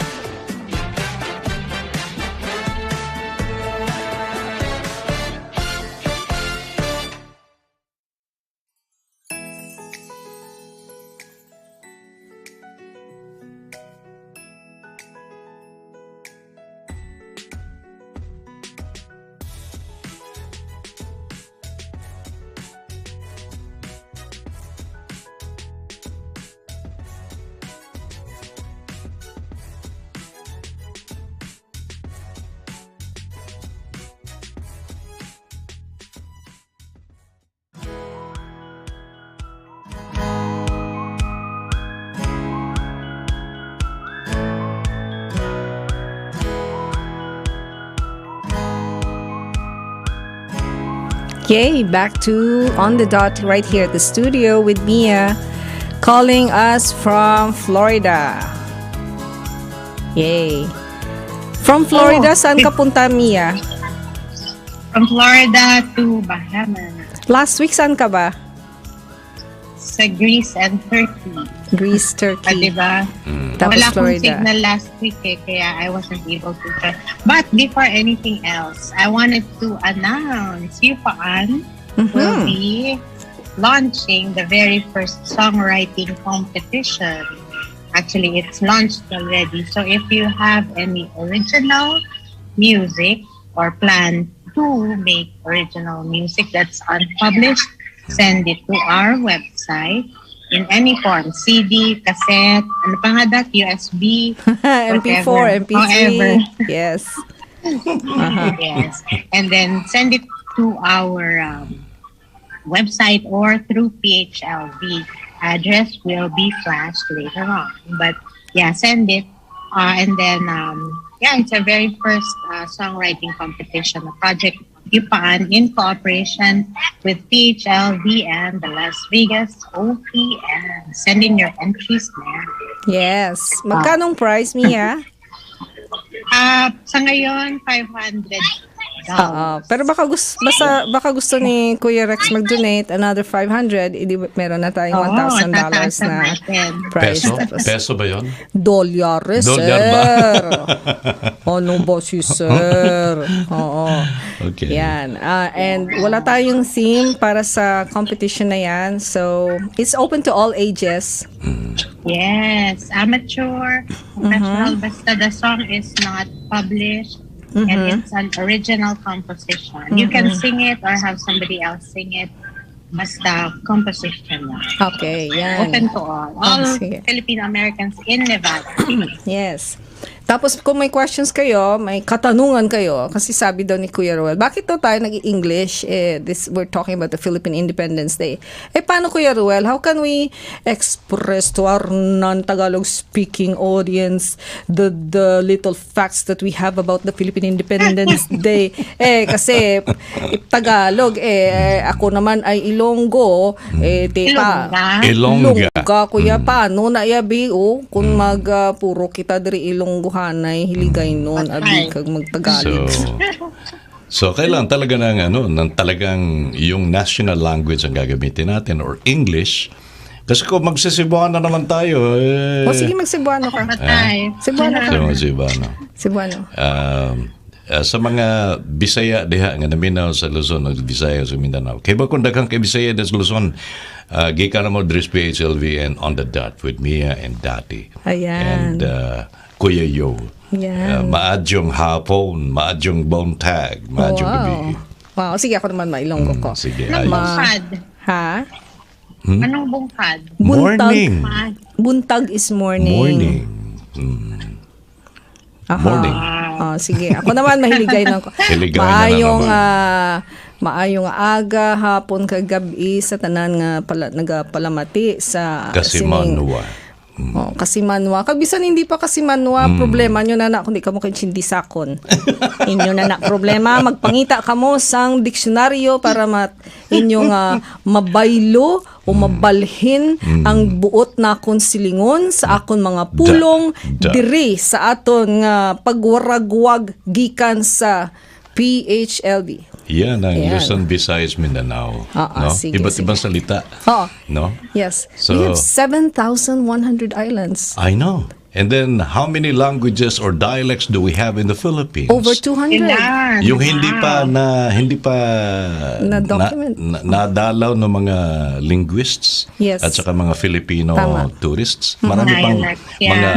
Speaker 4: Yay, back to On the Dot right here at the studio with Mia calling us from Florida. Yay. From Florida, saan ka punta, Mia?
Speaker 5: From Florida to Bahamas.
Speaker 4: Last week, saan ka ba?
Speaker 5: Sa Greece and Turkey.
Speaker 4: Greece, Turkey.
Speaker 5: Diba?
Speaker 4: Tapos
Speaker 5: Wala akong
Speaker 4: Florida.
Speaker 5: signal last week kaya I wasn't able to try. But before anything else, I wanted to announce Fil-Am will be launching the very first songwriting competition. Actually, it's launched already. So if you have any original music or plan to make original music that's unpublished, send it to our website in any form, CD, cassette, ano pa nga that, USB,
Speaker 4: MP4,
Speaker 5: whatever,
Speaker 4: MP3.
Speaker 5: however.
Speaker 4: Yes.
Speaker 5: Yes. And then send it to our website or through PHLV. Address will be flashed later on. But yeah, send it. And then, it's a very first songwriting competition, a project Fil-Am in cooperation with PHLV and the Las Vegas OPM. Send in your entries there.
Speaker 4: Yes. Magkanong price, Mia?
Speaker 5: Sa ngayon, $500.
Speaker 4: Pero baka gusto ni Kuya Rex mag-donate another 500, meron na tayong $1,000 na price.
Speaker 6: Peso ba yun?
Speaker 4: Dolyar,
Speaker 6: Dolyar
Speaker 4: sir.
Speaker 6: ba?
Speaker 4: Ano ba si sir? Oo.
Speaker 6: Okay.
Speaker 4: Yan. And wala tayong theme para sa competition na yan. So, it's open to all ages.
Speaker 5: Yes. Amateur, professional, basta the song is not published. And it's an original composition. You can sing it or have somebody else sing it. Basta composition lang.
Speaker 4: Okay, yan.
Speaker 5: Open to all. All
Speaker 4: sige.
Speaker 5: Filipino Americans in Nevada.
Speaker 4: Yes. Tapos kung may questions kayo, may katanungan kayo, kasi sabi daw ni Kuya Ruel, bakit daw tayo nag-English? We're talking about the Philippine Independence Day. Paano Kuya Ruel? How can we express to our non-Tagalog speaking audience the little facts that we have about the Philippine Independence Day? Kasi Tagalog, ako naman ay Ilonggo,
Speaker 6: Ilongga.
Speaker 4: Kuya, paano na yabi, kung puro kita diri Ilonggo hanay hiligay nun abi kag magtagalog.
Speaker 6: So kailangan talaga ng talagang yung national language ang gagamitin natin or English. Kasi kung magsisibuano na naman tayo
Speaker 4: sige magsibuano ka. Sibuano ka. Sibuano.
Speaker 6: Sa mga Bisaya diha nga naminaw sa Luzon, Bisaya sa Mindanao. Kaya ba kung daghang kay Bisaya sa Luzon, gikan na mo Dris PHLV and On the Dot with Mia and Dati.
Speaker 4: Ayan.
Speaker 6: And Kuya Yo.
Speaker 4: Yan.
Speaker 6: Maadyong hapon, maadyong buntag, maadyong gabi.
Speaker 4: Wow, sige ako naman mailonggo ko.
Speaker 6: Sige.
Speaker 5: Anong bungkad?
Speaker 4: Ha?
Speaker 5: Anong bungkad?
Speaker 6: Morning.
Speaker 4: Buntag is morning.
Speaker 6: Morning.
Speaker 4: Aha.
Speaker 6: Morning.
Speaker 4: Sige. Ako naman mahiligay ng maayong maayong aga, hapon, kagabi sa tanan nga nagapalamati sa
Speaker 6: Kasimanwa.
Speaker 4: Kasimanwa. Kabisan hindi pa kasimanwa, problema nyo na kundi ka mo kay hindi sakon. Inyo na problema, magpangita ka mo sang diksyonaryo para inyong mabaylo o mabalhin ang buot na akong silingon sa akon mga pulong diri sa aton nga pagwaragwag gikan sa PHLV.
Speaker 6: Yan ang Luzon, Visayas, Mindanao. No? Iba't ibang salita. No?
Speaker 4: Yes.
Speaker 6: So,
Speaker 4: we have 7,100 islands.
Speaker 6: I know. And then, how many languages or dialects do we have in the Philippines?
Speaker 4: Over 200.
Speaker 6: Yung hindi pa
Speaker 4: na-document.
Speaker 6: Nadalaw ng mga linguists at saka mga Filipino tourists. Marami pang mga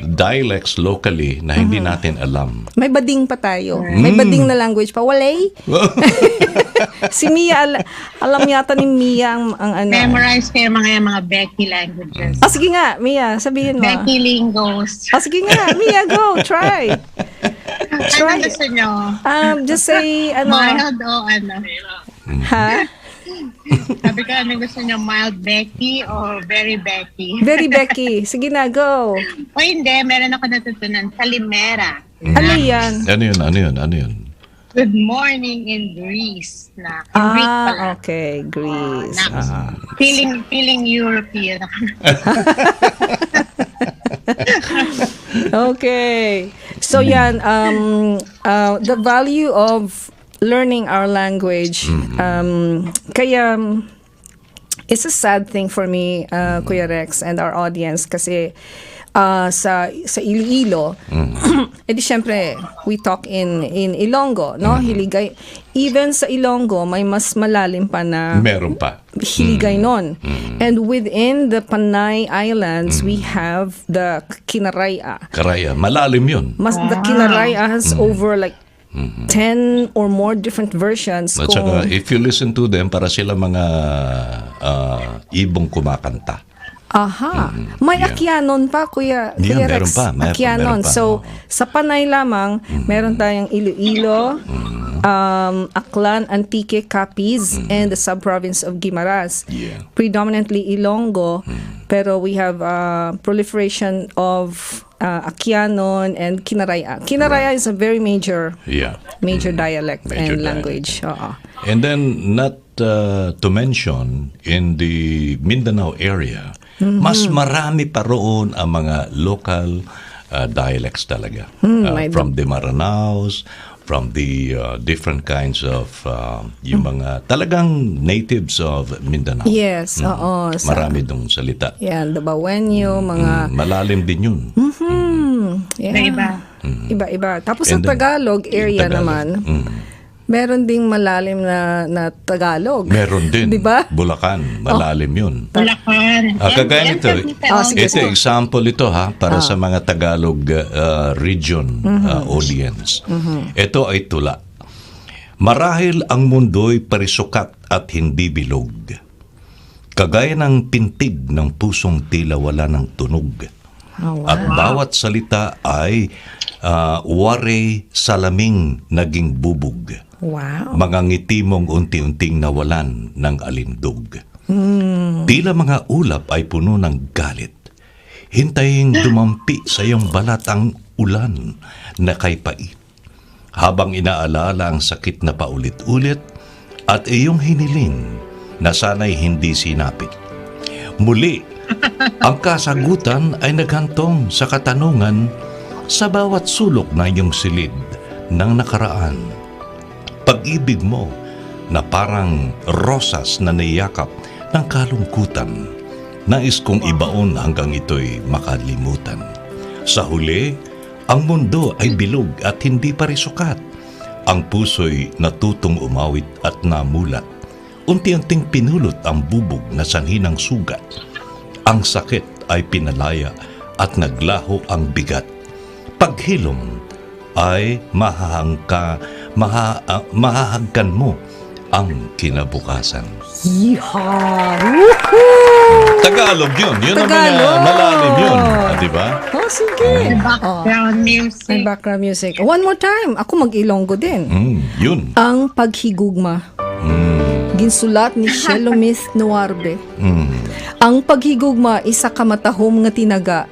Speaker 6: dialects locally na hindi natin alam.
Speaker 4: May bading pa tayo. May bading na language pa. Walay. Si Mia, alam yata ni Mia ang ano.
Speaker 5: Memorize kayo mga Becky languages.
Speaker 4: Sige nga, Mia, sabihin mo.
Speaker 5: Becky lingos.
Speaker 4: Sige nga, Mia, go, try.
Speaker 5: Ano gusto nyo?
Speaker 4: Just say,
Speaker 5: mild o ano?
Speaker 4: Ha?
Speaker 5: Sabi ko, ano gusto nyo? Mild Becky o very Becky?
Speaker 4: Very Becky. Sige na, go.
Speaker 5: O hindi, meron ako natutunan. Kalimera.
Speaker 4: Ano yan?
Speaker 6: Ano yun?
Speaker 5: Good morning in Greece. Greek pala.
Speaker 4: Okay, Greece.
Speaker 5: Feeling European.
Speaker 4: Okay. So yan, the value of learning our language. Kaya it's a sad thing for me, Kuya Rex, and our audience kasi sa Iloilo, edi syempre we talk in Ilonggo, no? Hiligay. Even sa Ilonggo may mas malalim pa na
Speaker 6: meron pa
Speaker 4: hiligay nun. And within the Panay Islands, we have the Kinaraya.
Speaker 6: Malalim yun.
Speaker 4: The Kinaraya has over like 10 or more different versions.
Speaker 6: At saka, if you listen to them, para sila mga ibong kumakanta.
Speaker 4: May Akyanon pa, Kuya Rex. Akyanon. So, sa Panay lamang, meron tayong Iloilo, Aklan, Antique, Capiz, and the sub-province of Guimaras. Predominantly Ilonggo, pero we have proliferation of Akyanon and Kinaraya. Kinaraya is a very major dialect and language.
Speaker 6: And then, not to mention, in the Mindanao area, mas marami pa roon ang mga local dialects talaga. From the Maranaos, from the different kinds of yung mga talagang natives of Mindanao.
Speaker 4: Yes,
Speaker 6: marami dong salita.
Speaker 4: The Bawenyo, mga
Speaker 6: malalim din yun.
Speaker 5: Iba-iba.
Speaker 4: Tapos sa Tagalog area naman, meron ding malalim na Tagalog.
Speaker 6: Meron din.
Speaker 4: Diba?
Speaker 6: Bulacan, malalim yun.
Speaker 5: Bulacan.
Speaker 6: Kagaya nito, ito example ito para sa mga Tagalog region audience. Ito ay tula. Marahil ang mundo'y parisukat at hindi bilog. Kagaya ng pintig ng pusong tila wala ng tunog. At bawat salita ay wari salaming naging bubog. Mga ngiti mong unti-unting nawalan ng alindog. Tila mga ulap ay puno ng galit. Hintayin dumampi sa iyong balat ang ulan na kay pait. Habang inaalala ang sakit na paulit-ulit at iyong hiniling na sana'y hindi sinapit. Muli, ang kasagutan ay naghantong sa katanungan sa bawat sulok na iyong silid ng nakaraan. Pag-ibig mo na parang rosas na niyakap ng kalungkutan, nais kong ibaon hanggang ito'y makalimutan. Sa huli, ang mundo ay bilog at hindi pa risukat. Ang puso'y natutong umawit at namulat. Unti-unting pinulot ang bubog na sanhi ng sugat. Ang sakit ay pinalaya at naglaho ang bigat. Paghilom ay mahahagkan mo ang kinabukasan.
Speaker 4: Yeehaw! Woohoo!
Speaker 6: Tagalog yun. Yun ang mga
Speaker 4: Tagalog.
Speaker 6: malalim yun. Di ba?
Speaker 4: Oh, sige.
Speaker 5: Background music.
Speaker 4: May background music. One more time. Ako mag-Ilonggo din.
Speaker 6: Yun.
Speaker 4: Ang paghigugma. Ginsulat ni Shelomith Nuarbe. Ang paghigugma isa ka matahom nga tinaga.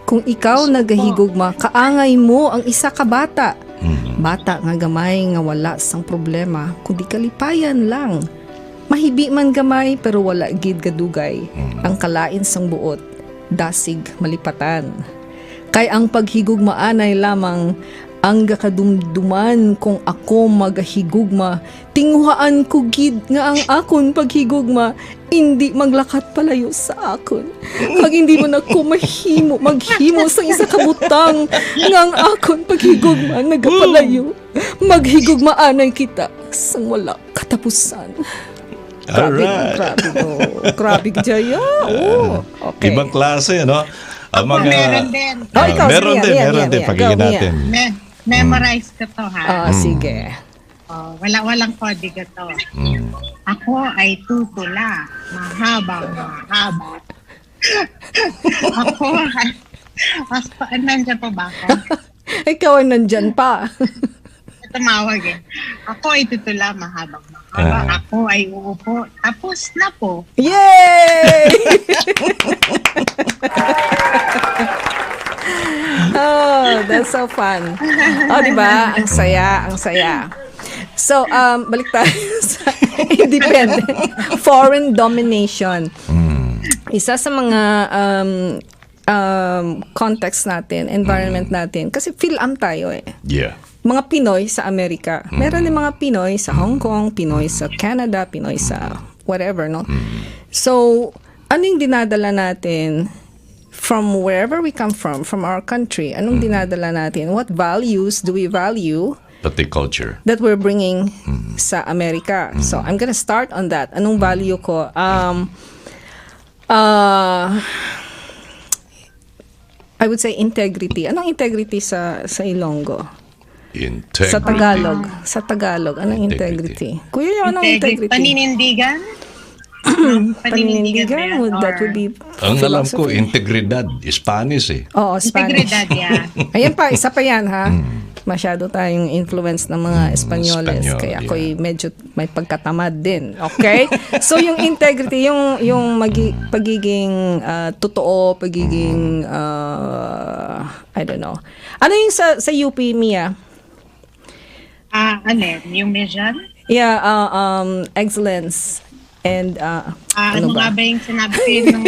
Speaker 4: Kung ikaw nagahigugma, kaangay mo ang isa ka bata. Bata nga gamay nga wala sang problema, kundi kalipayan lang. Mahibi man gamay pero wala gid gadugay. Ang kalain sang buot, dasig malipatan. Kay ang paghigugmaanay lamang ang gakadumduman kung ako magahigugma, tinguhaan ko gid nga ang akon paghigugma hindi maglakat palayo sa akon. Kag hindi man ako maghimo sa isa ka butang nga ang akon paghigugma nagapalayo. Maghigugmaanay kita sang wala katapusan. Grabe,
Speaker 6: Alright.
Speaker 4: grabe jaya. Oh, okay.
Speaker 6: Ibang klase, no? Ang mga...
Speaker 5: Meron din.
Speaker 4: Oh, ikaw,
Speaker 6: meron
Speaker 4: sige,
Speaker 6: din,
Speaker 4: yan,
Speaker 6: meron
Speaker 4: yan,
Speaker 6: din.
Speaker 4: yan.
Speaker 6: Pakinggan
Speaker 4: Go,
Speaker 6: natin.
Speaker 5: Memorize ko to, ha?
Speaker 4: Sige.
Speaker 5: Walang kodigo to. Ako ay tutula. Mahabang mahaba. Ako ay... Nandiyan pa ba ako?
Speaker 4: Ikaw ay nandyan pa.
Speaker 5: Tumawag eh. Ako ay tutula. Mahabang mahaba. Ako ay uupo. Tapos na po.
Speaker 4: Yay! Oh, that's so fun. Oh, di ba? Ang saya, ang saya. So, balik tayo sa independent. Foreign domination. Isa sa mga context natin, environment natin. Kasi Fil-Am tayo eh.
Speaker 6: Yeah.
Speaker 4: Mga Pinoy sa Amerika. Meron din mga Pinoy sa Hong Kong, Pinoy sa Canada, Pinoy sa whatever, no? So, ano yung dinadala natin from wherever we come from our country? Anong dinadala natin? What values do we value
Speaker 6: Pati culture.
Speaker 4: that we're bringing sa Amerika? So, I'm gonna start on that. Anong value ko? I would say integrity. Anong integrity sa Ilonggo?
Speaker 6: Integrity.
Speaker 4: Sa Tagalog, anong integrity? Kuya, yung anong integrity?
Speaker 5: Paninindigan?
Speaker 4: Paninindigan, that would be
Speaker 6: Ang alam ko,
Speaker 4: philosophy.
Speaker 6: integridad. Spanish eh.
Speaker 4: Oo, Spanish.
Speaker 5: Integridad, yeah.
Speaker 4: Ayan pa, isa pa yan ha. Masyado tayong influence ng mga Espanyoles.
Speaker 6: Espanyol,
Speaker 4: Kaya ako'y
Speaker 6: yeah.
Speaker 4: medyo may pagkatamad din. Okay? So, yung integrity, yung pagiging totoo, pagiging, I don't know. Ano yung sa UP, Mia?
Speaker 5: Yung mission?
Speaker 4: Yeah, excellence. And,
Speaker 5: Ano
Speaker 4: ba?
Speaker 5: nga ba yung sinabi ko yun nung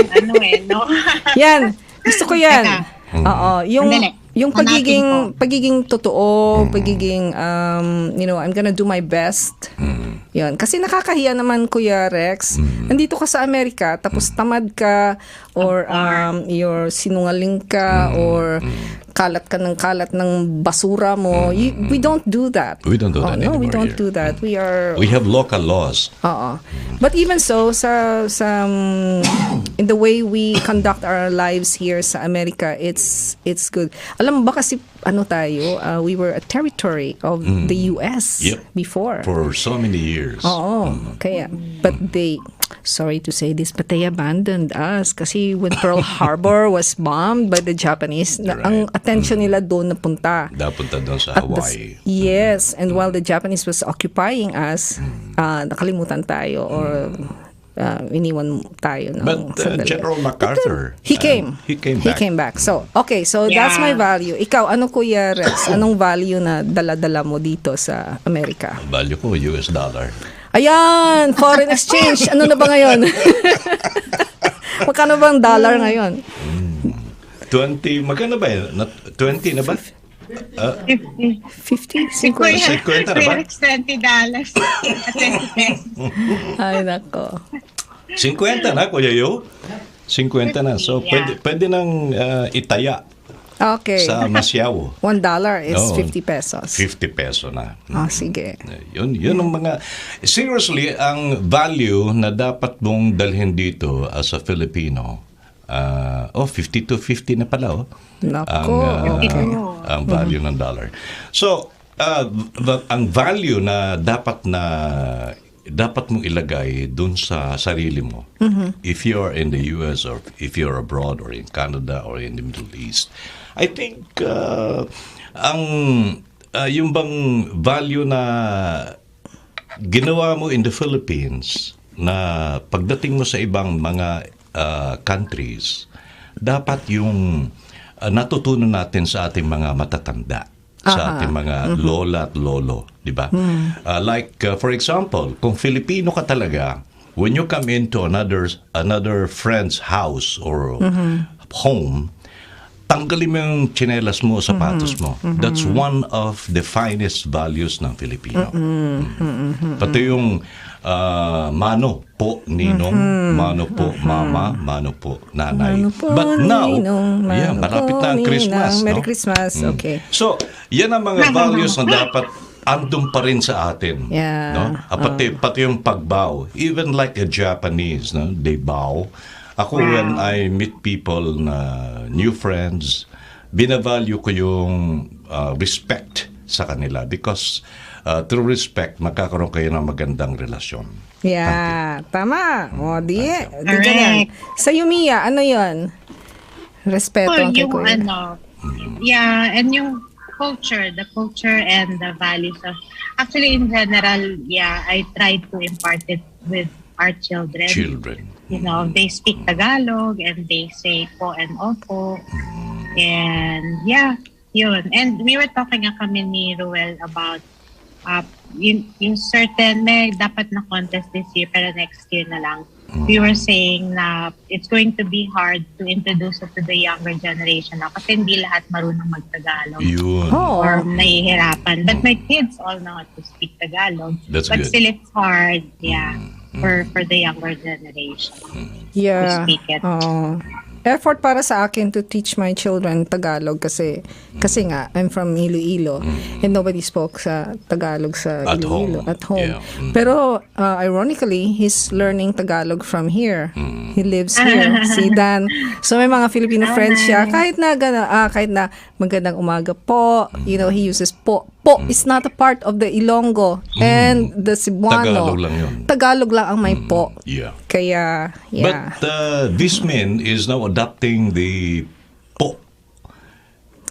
Speaker 5: no?
Speaker 4: Yan. Gusto ko yan.
Speaker 5: Teka.
Speaker 4: Oo.
Speaker 5: Sandali.
Speaker 4: Yung
Speaker 5: Hanapin
Speaker 4: pagiging totoo, pagiging, I'm gonna do my best. Yun. Kasi nakakahiya naman, Kuya Rex. Nandito ka sa Amerika, tapos tamad ka, or you're sinungaling ka, or kalat ng basura mo. We don't do that.
Speaker 6: We don't do that
Speaker 4: No, we
Speaker 6: anymore
Speaker 4: don't
Speaker 6: here.
Speaker 4: do that. We
Speaker 6: have local laws.
Speaker 4: Oo. But even so, in the way we conduct our lives here sa Amerika, it's good. Alam mo ba kasi we were a territory of the US before.
Speaker 6: For so many years.
Speaker 4: Oo. Kaya, but sorry to say this, but they abandoned us kasi when Pearl Harbor was bombed by the Japanese, ang attention nila doon napunta.
Speaker 6: Napunta doon sa
Speaker 4: At
Speaker 6: Hawaii.
Speaker 4: yes, and while the Japanese was occupying us, nakalimutan tayo or iniwan tayo ng
Speaker 6: But
Speaker 4: sandali.
Speaker 6: General MacArthur,
Speaker 4: He came.
Speaker 6: He came back.
Speaker 4: So, okay, so that's my value. Ikaw, ano Kuya Rex? Anong value na dala-dala mo dito sa Amerika?
Speaker 6: Value ko, US dollar.
Speaker 4: Ayan, foreign exchange. Ano na ba ngayon? Magkano bang dollar ngayon?
Speaker 6: 20, magkano ba yun? 20 na ba?
Speaker 5: 50.
Speaker 4: 50?
Speaker 5: Si Kuya
Speaker 6: 50 na ba?
Speaker 5: Rex, $20 at 20 pesos.
Speaker 4: Ay, nako.
Speaker 6: 50 na, Kuya Yo. 50 na. So, pwede nang itaya
Speaker 4: Okay.
Speaker 6: sa Masyaw.
Speaker 4: $1 is
Speaker 6: Oo.
Speaker 4: 50 pesos.
Speaker 6: 50 peso na.
Speaker 4: Sige.
Speaker 6: Yun ang mga... Seriously, ang value na dapat mong dalhin dito as a Filipino, 50 to 50 na pala,
Speaker 4: Nako.
Speaker 6: ang value ng dollar. So, ang value na dapat na dapat mong ilagay dun sa sarili mo. If you're in the US or if you're abroad or in Canada or in the Middle East, I think yung bang value na ginawa mo in the Philippines na pagdating mo sa ibang mga countries, dapat yung natutunan natin sa ating mga matatanda, sa ating mga lola at lolo, di ba? For example, kung Filipino ka talaga, when you come into another friend's house or home, tanggalin mo yung tsinelas mo, sapatos mo. That's one of the finest values ng Filipino. Pati yung mano po, ninong, mano po, mama, mano po, nanay.
Speaker 4: Mano po,
Speaker 6: But now,
Speaker 4: ninong, mano
Speaker 6: malapit
Speaker 4: po,
Speaker 6: na ang
Speaker 4: ninang.
Speaker 6: Christmas.
Speaker 4: Merry
Speaker 6: no?
Speaker 4: Christmas, okay.
Speaker 6: So, yan ang mga values na dapat andun pa rin sa atin.
Speaker 4: Yeah.
Speaker 6: No? Pati yung pagbow. Even like a Japanese, no? They bow. Ako, when I meet people na new friends, binavalue ko yung respect sa kanila because through respect, magkakaroon kayo ng magandang relasyon.
Speaker 4: Yeah, tama. O, di ganyan. Sa Mia, ano yun? Respeto ang
Speaker 5: yung
Speaker 4: kuya.
Speaker 5: and yung the culture and the values of, actually in general, I try to impart it with our children. You know, they speak Tagalog and they say po and opo. And yun. And we were talking kami ni Ruel about yung certain, may dapat na contest this year pero next year na lang. We were saying na it's going to be hard to introduce it to the younger generation na kasi hindi lahat marunong mag-Tagalog.
Speaker 6: Yun.
Speaker 5: Or nahihirapan. But my kids all know how to speak Tagalog.
Speaker 6: That's
Speaker 5: but
Speaker 6: good.
Speaker 5: still it's hard, for the younger generation to speak it.
Speaker 4: Effort para sa akin to teach my children Tagalog kasi nga I'm from Iloilo and nobody spoke sa Tagalog sa Iloilo at home. Pero ironically, he's learning Tagalog from here. He lives here, si Dan. So may mga Filipino friends siya kahit na magandang umaga po, you know, he uses po. Po is not a part of the Ilonggo and the Cebuano.
Speaker 6: Tagalog lang yun.
Speaker 4: Tagalog lang ang may po.
Speaker 6: Yeah.
Speaker 4: Kaya,
Speaker 6: But this man is now adopting the po.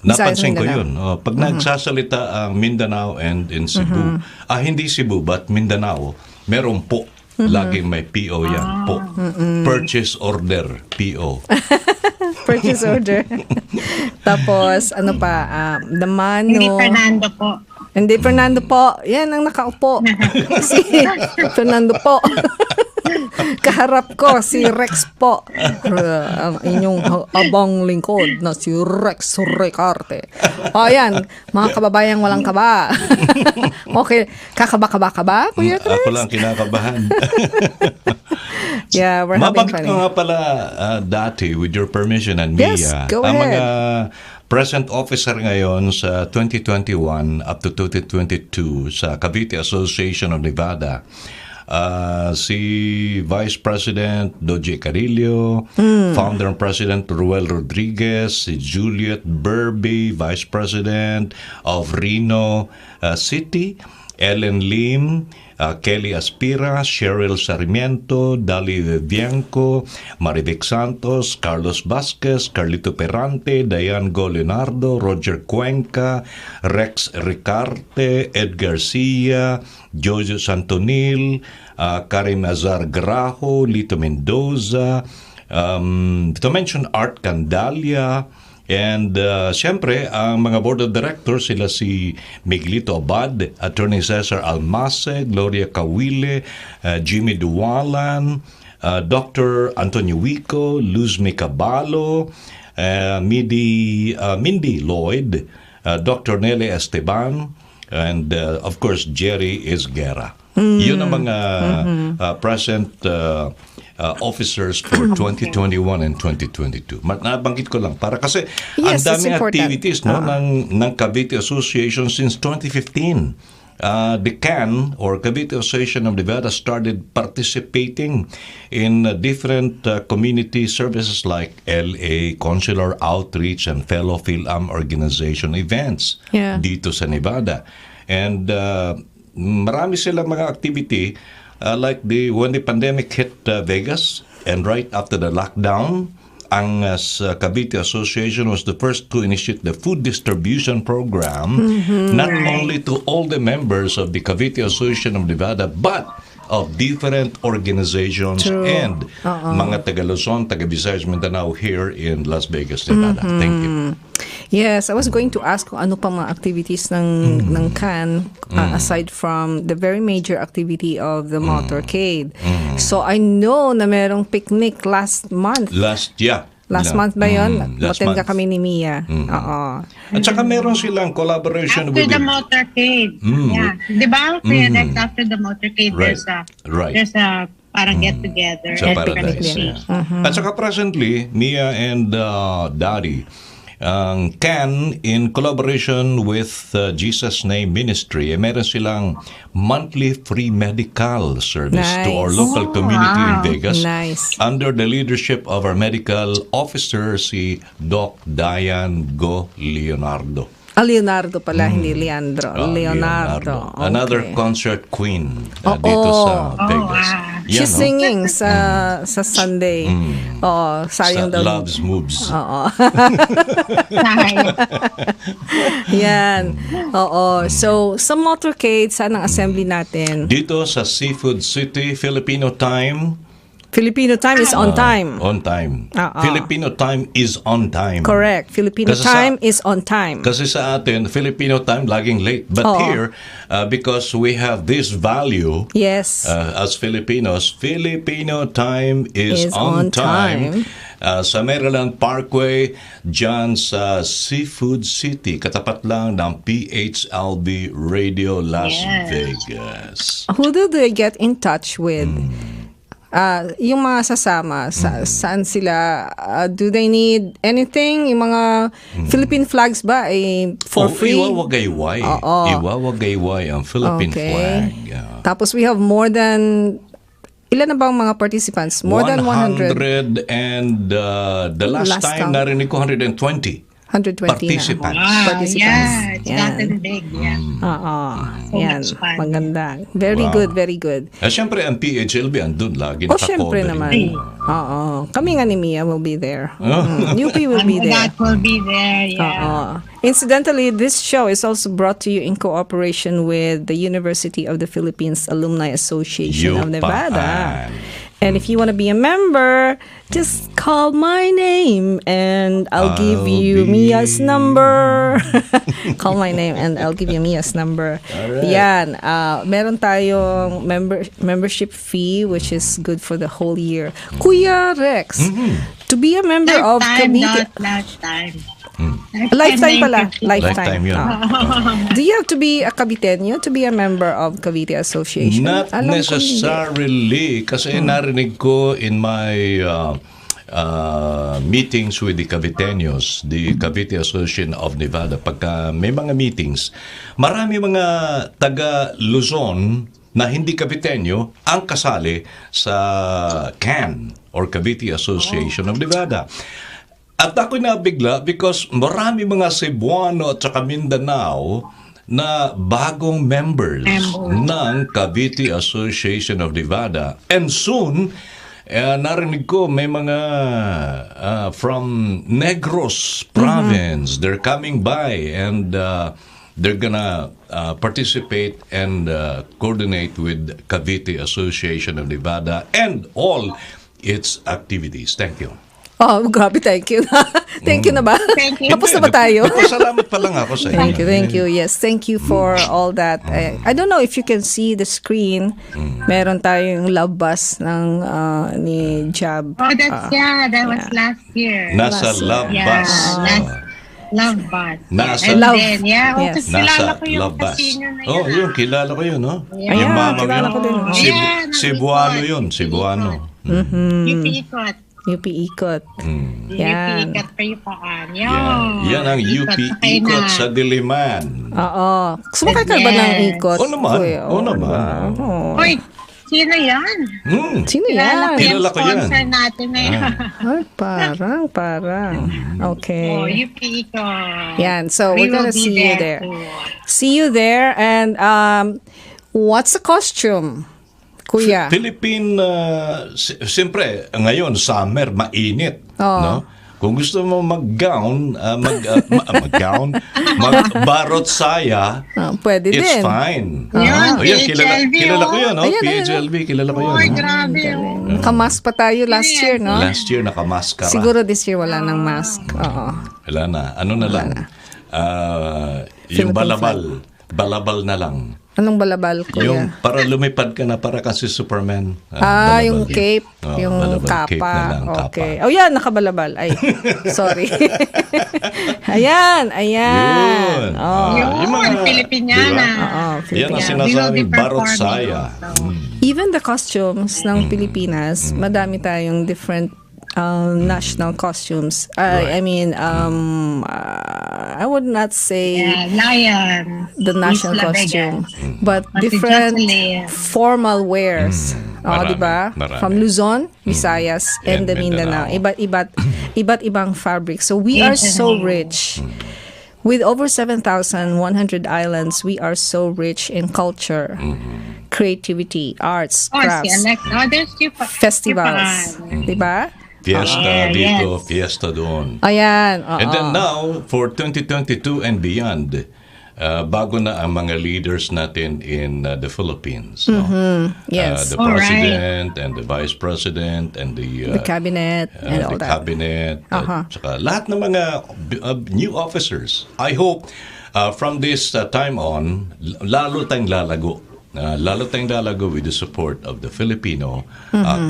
Speaker 6: Napansin ko yun. Pag nagsasalita ang Mindanao and in Cebu, hindi Cebu but Mindanao, merong po. Laging may PO yan. Po. Purchase order. PO.
Speaker 4: Purchase order. Tapos, ano pa, the mano.
Speaker 5: Hindi Fernando po.
Speaker 4: Hindi Fernando po. Yan ang nakaupo. Si Fernando po. Kaharap ko, si Rex po. Ang inyong abang lingkod na si Rex Ricarte. Yan, mga kababayang walang kaba. Okay, kakaba-kaba ka ba, Kuya Rex?
Speaker 6: Ako lang kinakabahan.
Speaker 4: Yeah, we're having fun.
Speaker 6: Mabagit ko nga pala dati, with your permission and Mia,
Speaker 4: Yes, go
Speaker 6: ang
Speaker 4: ahead.
Speaker 6: mga present officer ngayon sa 2021 up to 2022 sa Cavite Association of Nevada. Si Vice President Doji Carillo, Founder and President Ruel Rodriguez, si Juliet Burby, Vice President of Reno City, Ellen Lim, Kelly Aspira, Cheryl Sarmiento, Dali Vivianco, Marivic Santos, Carlos Vasquez, Carlito Perante, Diane Go Leonardo, Roger Cuenca, Rex Ricarte, Ed Garcia, Jojo Santonil, Karim Azar Grajo, Lito Mendoza, to mention Art Candalia, and siyempre, ang mga board of directors, sila si Miguelito Abad, Attorney Cesar Almase, Gloria Cawile, Jimmy Duwalan, Dr. Antonio Wico, Luz Micabalo, Mindy Lloyd, Dr. Nelly Esteban, and of course, Jerry Esguerra. Yun ang mga present officers for 2021 and 2022. Nabanggit ko lang para kasi ang daming activities ng Cavite Association since 2015. The CAN, or Cavite Association of Nevada, started participating in different community services like LA, Consular Outreach, and fellow Fil-Am organization events dito sa Nevada. And marami silang mga activity like when the pandemic hit Vegas, and right after the lockdown, ang Cavite Association was the first to initiate the food distribution program, not only to all the members of the Cavite Association of Nevada, but of different organizations and mga taga-Luzon, taga-Visayas, Mindanao here in Las Vegas, Nevada. Thank you.
Speaker 4: Yes, I was going to ask kung ano pa mga activities ng CAN aside from the very major activity of the motorcade. So I know na merong picnic last month.
Speaker 6: Last
Speaker 4: month ba yun?
Speaker 6: Last
Speaker 4: Matenga
Speaker 6: month.
Speaker 4: kami ni Mia. Oo.
Speaker 6: At saka meron silang collaboration
Speaker 5: After
Speaker 6: with
Speaker 5: the motorcade. Yeah. Di ba? Kuya Rex, after the motorcade,
Speaker 6: Right.
Speaker 5: there's a parang get-together.
Speaker 6: sa
Speaker 5: and
Speaker 6: Paradise.
Speaker 5: picnic.
Speaker 6: At saka presently, Mia and Daddy, CAN, in collaboration with Jesus Name Ministry, meron silang monthly free medical service to our
Speaker 4: Nice.
Speaker 6: local community in Vegas.
Speaker 4: Nice.
Speaker 6: Under the leadership of our medical officer, si Doc Diane Go Leonardo.
Speaker 4: Leonardo pala, hindi Leandro. Leonardo. Okay.
Speaker 6: Another concert queen dito sa Vegas.
Speaker 4: She's singing sa Sunday. Oo, sayang daw.
Speaker 6: Love's Moves.
Speaker 4: Yan. Oo. So, sa motorcade, saan ang assembly natin?
Speaker 6: Dito sa Seafood City, Filipino time.
Speaker 4: Filipino time is on time.
Speaker 6: On time. Filipino time is on time.
Speaker 4: Correct. Filipino
Speaker 6: Kasi
Speaker 4: time is on time.
Speaker 6: Kasi sa atin, Filipino time laging late. But here, because we have this value
Speaker 4: Yes.
Speaker 6: as Filipinos, Filipino time is on time. Sa Maryland Parkway, dyan sa Seafood City, katapat lang ng PHLV Radio Las Vegas.
Speaker 4: Who do they get in touch with? Yung mga sasama, saan sila? Do they need anything? Yung mga Philippine flags ba for free?
Speaker 6: Iwawagayway. Iwawagayway ang Philippine flag.
Speaker 4: Tapos we have more than, ilan na bang mga participants? More than 100.
Speaker 6: And the last time narinig ko 120.
Speaker 4: 120
Speaker 6: participants.
Speaker 4: na.
Speaker 5: Yeah, it's gotten big. Yeah.
Speaker 4: Yan.
Speaker 5: much fun.
Speaker 4: Maganda. Very good, very good.
Speaker 6: Siyempre, ang PHLV andun lagi
Speaker 4: Siyempre naman. Kami nga ni Mia will be there. UP will be there.
Speaker 5: That will be there, yeah.
Speaker 4: Incidentally, this show is also brought to you in cooperation with the University of the Philippines Alumni Association of Nevada. And if you want to be a member, just call my name and I'll give you Mia's number. Call my name and I'll give you Mia's number. Right. Yan. Meron tayong membership fee which is good for the whole year. Kuya Rex, to be a member of Cavite...
Speaker 5: Lifetime.
Speaker 4: Lifetime pala. Lifetime
Speaker 6: yun.
Speaker 4: Do you have to be a Caviteño to be a member of Cavite Association?
Speaker 6: Not necessarily. Kasi narinig ko in my meetings with the Caviteños, the Cavite Association of Nevada, pagka may mga meetings, marami mga taga Luzon na hindi Caviteño ang kasali sa CAN or Cavite Association of Nevada. At ako'y nabigla because marami mga Cebuano at saka Mindanao na bagong members ng Cavite Association of Nevada. And soon, narinig ko may mga from Negros province. They're coming by and they're gonna participate and coordinate with Cavite Association of Nevada and all its activities. Thank you.
Speaker 4: Grabe, thank you. Thank you na ba?
Speaker 5: Thank you.
Speaker 4: Tapos na ba tayo?
Speaker 6: Salamat pa lang ako sa inyo.
Speaker 4: Thank you. Yes, thank you for all that. I don't know if you can see the screen. Meron tayong love bus ng ni Jab.
Speaker 5: That was last year.
Speaker 6: Nasa love bus.
Speaker 5: Love bus.
Speaker 6: Nasa
Speaker 5: love.
Speaker 4: Yes.
Speaker 5: Kilala ko yung
Speaker 6: love bus.
Speaker 5: casino na yun.
Speaker 6: Yun, kilala ko yun, no?
Speaker 4: Ayan,
Speaker 6: Yung mama
Speaker 4: kilala ko din.
Speaker 6: Cebuano yun, Cebuano.
Speaker 5: UP Ikot.
Speaker 4: UP Ikot.
Speaker 5: UP Ikot kayo paan.
Speaker 6: Yan ang UP Ikot sa Diliman.
Speaker 4: Oo. Sumakay ka ba ng Ikot?
Speaker 6: Oo naman.
Speaker 5: Hoy, sino yan?
Speaker 4: Sino yan?
Speaker 6: Kilala ko yan.
Speaker 5: Sponsor natin na yan.
Speaker 4: Ay, parang. Okay.
Speaker 5: UP Ikot.
Speaker 4: Yan. So, we're gonna see you there.
Speaker 5: Too.
Speaker 4: See you there. And what's the costume? Kuya.
Speaker 6: Philippine, siyempre, ngayon, summer, mainit. No? Kung gusto mo mag-gown, mag-barot saya,
Speaker 4: pwede
Speaker 6: it's
Speaker 4: din.
Speaker 6: fine.
Speaker 5: Yan,
Speaker 6: Ayan,
Speaker 5: PHLV,
Speaker 6: kilala ko yan, no?
Speaker 4: Ayan,
Speaker 6: PHLV, kilala ko yan.
Speaker 5: Ay,
Speaker 6: no?
Speaker 5: grabe.
Speaker 4: Nakamask pa tayo last year, no?
Speaker 6: Last year, nakamaskara.
Speaker 4: Siguro this year wala nang mask. Oo.
Speaker 6: Wala na. Ano na lang? Yung
Speaker 4: Philippine
Speaker 6: balabal na lang.
Speaker 4: Anong balabal, Kuya?
Speaker 6: Yung para lumipad ka na, para kasi Superman.
Speaker 4: Yung cape, yung
Speaker 6: balabal, cape
Speaker 4: kapa.
Speaker 6: na lang,
Speaker 4: Okay.
Speaker 6: kapa.
Speaker 4: Oh, yan, nakabalabal. Ay, sorry. ayan.
Speaker 6: Yun.
Speaker 5: Yung mga Filipiniana.
Speaker 6: Yan ang sinasabing barot saya.
Speaker 4: Even the costumes ng Pilipinas, madami tayong different national costumes. I mean, I would not say
Speaker 5: Lion.
Speaker 4: the national
Speaker 5: Isla
Speaker 4: costume,
Speaker 5: Vegas.
Speaker 4: but
Speaker 5: Pati
Speaker 4: different
Speaker 5: Jocelyn.
Speaker 4: formal wears.
Speaker 6: Marami,
Speaker 4: Di ba?
Speaker 6: marami.
Speaker 4: From Luzon, Visayas, and the Mindanao. Iba't ibang fabrics. So we are so rich. With over 7,100 islands, we are so rich in culture, creativity, arts, crafts, festivals. Di ba?
Speaker 6: Fiesta dito, fiesta doon.
Speaker 4: Ayan.
Speaker 6: And then now, for 2022 and beyond, bago na ang mga leaders natin in the Philippines. No?
Speaker 4: Yes.
Speaker 6: The president and the vice president and the
Speaker 4: cabinet and all
Speaker 6: the
Speaker 4: that.
Speaker 6: cabinet. Saka lahat ng mga new officers. I hope from this time on, lalo tayong lalago. Lalo tayong lalago with the support of the Filipino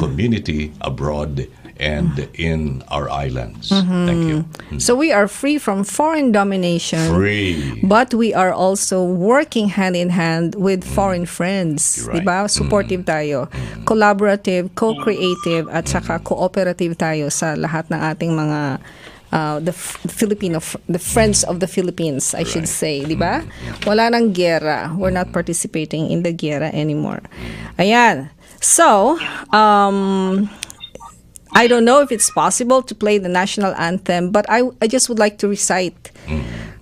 Speaker 6: community abroad and in our islands. Thank you.
Speaker 4: So we are free from foreign domination.
Speaker 6: Free.
Speaker 4: But we are also working hand in hand with foreign friends.
Speaker 6: Right.
Speaker 4: Diba? Supportive tayo. Collaborative, co-creative, at saka cooperative tayo sa lahat ng ating mga the friends of the Philippines, I should say, di ba? Wala nang giyera. We're not participating in the giyera anymore. Ayan. So, I don't know if it's possible to play the national anthem, but I just would like to recite,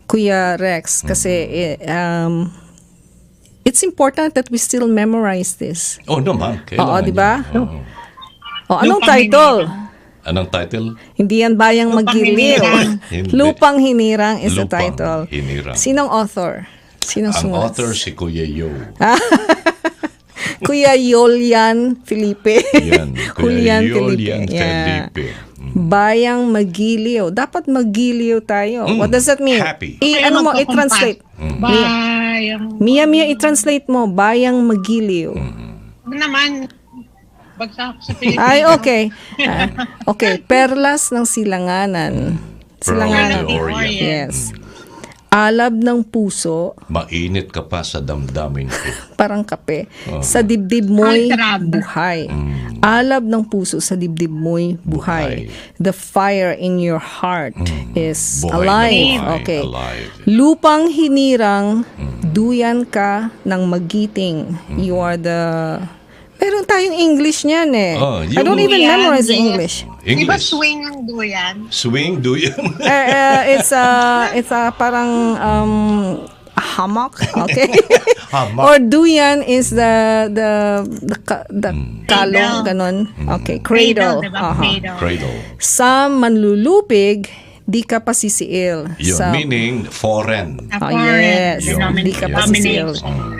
Speaker 4: Kuya Rex, kasi it's important that we still memorize this.
Speaker 6: Oh, no, ma'am.
Speaker 4: Oo, di ba? Anong title?
Speaker 6: Anong title?
Speaker 4: Hindi yan Bayang Magiliw.
Speaker 6: Hindi.
Speaker 4: Lupang Hinirang is the
Speaker 6: Lupang
Speaker 4: title.
Speaker 6: Hinirang.
Speaker 4: Sinong author? Sinong
Speaker 6: Ang
Speaker 4: sumulat?
Speaker 6: author si Kuya Yo.
Speaker 4: Kuya Yolian Felipe.
Speaker 6: Yan.
Speaker 4: Julian
Speaker 6: Julian
Speaker 4: Felipe. Yeah.
Speaker 6: Felipe.
Speaker 4: Bayang Magiliw. Dapat magiliw tayo. What does that mean?
Speaker 6: Happy.
Speaker 4: Ano mo, i-translate.
Speaker 5: Bayang.
Speaker 4: Mia, i-translate mo. Bayang Magiliw.
Speaker 5: Ano naman, bagsak sa Pilipinas.
Speaker 4: Ay, okay. Okay, perlas ng silanganan.
Speaker 6: Silanganan. Pearl of the Orient.
Speaker 4: Yes. Alab ng puso,
Speaker 6: Mainit ka pa sa damdamin ko.
Speaker 4: parang kape. Sa dibdib mo'y
Speaker 5: Ang sarap.
Speaker 4: buhay. Alab ng puso, sa dibdib mo'y buhay. The fire in your heart is
Speaker 6: Buhay na
Speaker 4: alive.
Speaker 6: buhay,
Speaker 4: Okay.
Speaker 6: alive.
Speaker 4: Lupang hinirang, duyan ka ng magiting. You are the... Meron tayong English niyan eh. I don't even
Speaker 5: Duyan,
Speaker 4: memorize the
Speaker 5: yes.
Speaker 4: English.
Speaker 5: Di ba
Speaker 6: English.
Speaker 5: swing ang duyan?
Speaker 6: Swing, do yan?
Speaker 4: It's a parang hammock, okay?
Speaker 6: Hammock.
Speaker 4: Or duyan is the kalong, ganon. Okay, cradle.
Speaker 5: Diba?
Speaker 4: Aha.
Speaker 5: Cradle.
Speaker 6: Cradle.
Speaker 4: Sa manlulupig, di ka pasisiil.
Speaker 6: Yun, meaning foreign.
Speaker 4: Oh, yes.
Speaker 6: Yun.
Speaker 4: Di ka pasisiil.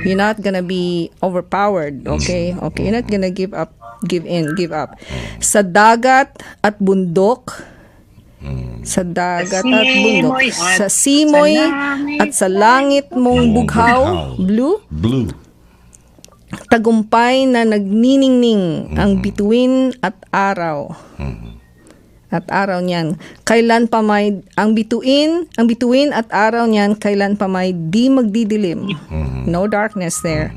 Speaker 4: You're not gonna be overpowered, okay? Okay, you're not gonna give up, give up. Sa dagat at bundok, sa dagat at bundok, sa simoy at sa langit mong bughaw, blue, tagumpay na nagniningning ang bituin at araw. At araw niyan, kailan pa may ang bituin at araw niyan, kailan pa may di magdidilim. No darkness there.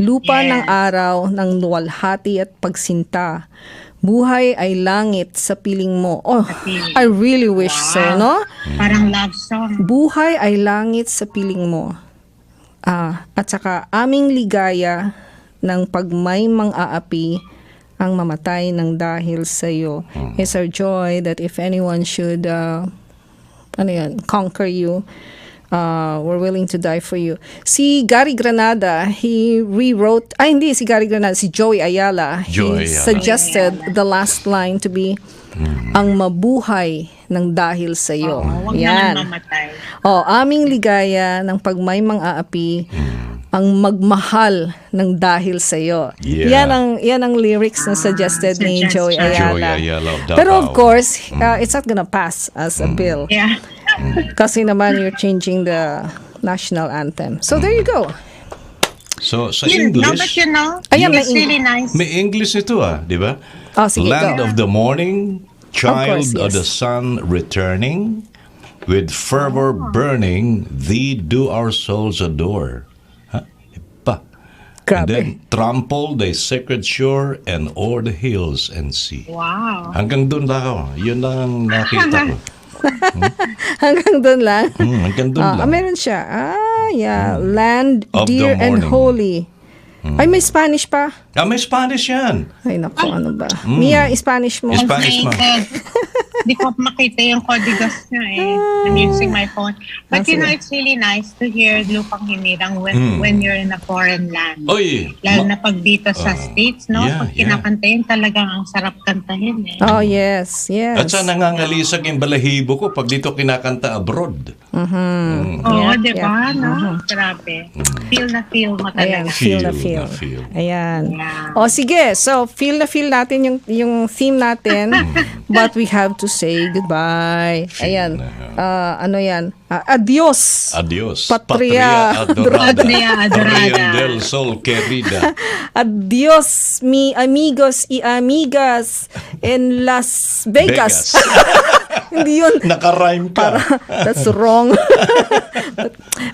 Speaker 4: Lupa ng araw ng luwalhati at pagsinta. Buhay ay langit sa piling mo. Oh, I really wish so, no?
Speaker 5: Parang love song.
Speaker 4: Buhay ay langit sa piling mo. At saka aming ligaya ng pagmay mang-aapi ang mamatay ng dahil sa iyo. It's our joy that if anyone should conquer you, we're willing to die for you. Si Gary Granada, he rewrote, hindi si Gary Granada, si Joey Ayala.
Speaker 6: Joey
Speaker 4: He
Speaker 6: Ayala.
Speaker 4: suggested the last line to be, ang mabuhay ng dahil sa iyo.
Speaker 5: Huwag naman mamatay.
Speaker 4: Aming ligaya ng pagmaymang aapi, ang magmahal ng dahil sa iyo.
Speaker 6: Yeah.
Speaker 4: Yan ang lyrics na suggested ni Joey Ayala.
Speaker 6: Joey Ayala of Davao.
Speaker 4: Pero of course, it's not gonna pass as a bill.
Speaker 5: Yeah.
Speaker 4: Kasi naman you're changing the national anthem. So there you go.
Speaker 6: So sa
Speaker 5: No, but
Speaker 6: English,
Speaker 5: you know,
Speaker 4: Ayan,
Speaker 5: it's really nice.
Speaker 6: may English ito di ba?
Speaker 4: Sige,
Speaker 6: Land
Speaker 4: go.
Speaker 6: of the morning, child
Speaker 4: Of course,
Speaker 6: of
Speaker 4: yes.
Speaker 6: the sun returning, with fervor burning, thee do our souls adore. Iba. And then
Speaker 4: Grabe.
Speaker 6: trample thy sacred shore and o'er the hills and sea.
Speaker 5: Wow.
Speaker 6: Hanggang doon lang ako. Yun lang ang nakita ko.
Speaker 4: Hanggang doon lang.
Speaker 6: Hanggang doon lang.
Speaker 4: Meron siya. Yeah. Land,
Speaker 6: Of the
Speaker 4: dear and
Speaker 6: morning.
Speaker 4: holy. Ay, may Spanish pa.
Speaker 6: May Spanish yan.
Speaker 4: Ay, naku, ano ba? Mia, Spanish mo.
Speaker 6: Spanish mo.
Speaker 5: Hindi ko makita yung códigos niya I'm using my phone. But you know, it's really nice to hear Lupang Hinirang when you're in a foreign land.
Speaker 6: Oy.
Speaker 5: Lalo na pag dito sa States, no?
Speaker 6: Yeah,
Speaker 5: Pag kinakanta yun, talagang ang sarap kantahin
Speaker 4: Oh, yes. Yes.
Speaker 6: At sa nangangalisag yung balahibo ko pag dito kinakanta abroad.
Speaker 5: Oo, di ba? No? Grabe. Feel na feel mo
Speaker 4: Ayan,
Speaker 5: talaga.
Speaker 4: feel na
Speaker 6: Feel
Speaker 4: feel.
Speaker 6: na feel.
Speaker 4: Ayan.
Speaker 5: Yeah.
Speaker 4: Sige. So, feel na feel natin yung theme natin. But we have to say goodbye. Ayan. Ano yan? Adios.
Speaker 6: Adios.
Speaker 4: Patria
Speaker 6: adorada.
Speaker 5: Patria adorada.
Speaker 6: Patria del sol querida.
Speaker 4: Adios, mi amigos y amigas en Las Vegas. Hindi yun.
Speaker 6: Nakarhyme ka.
Speaker 4: That's wrong.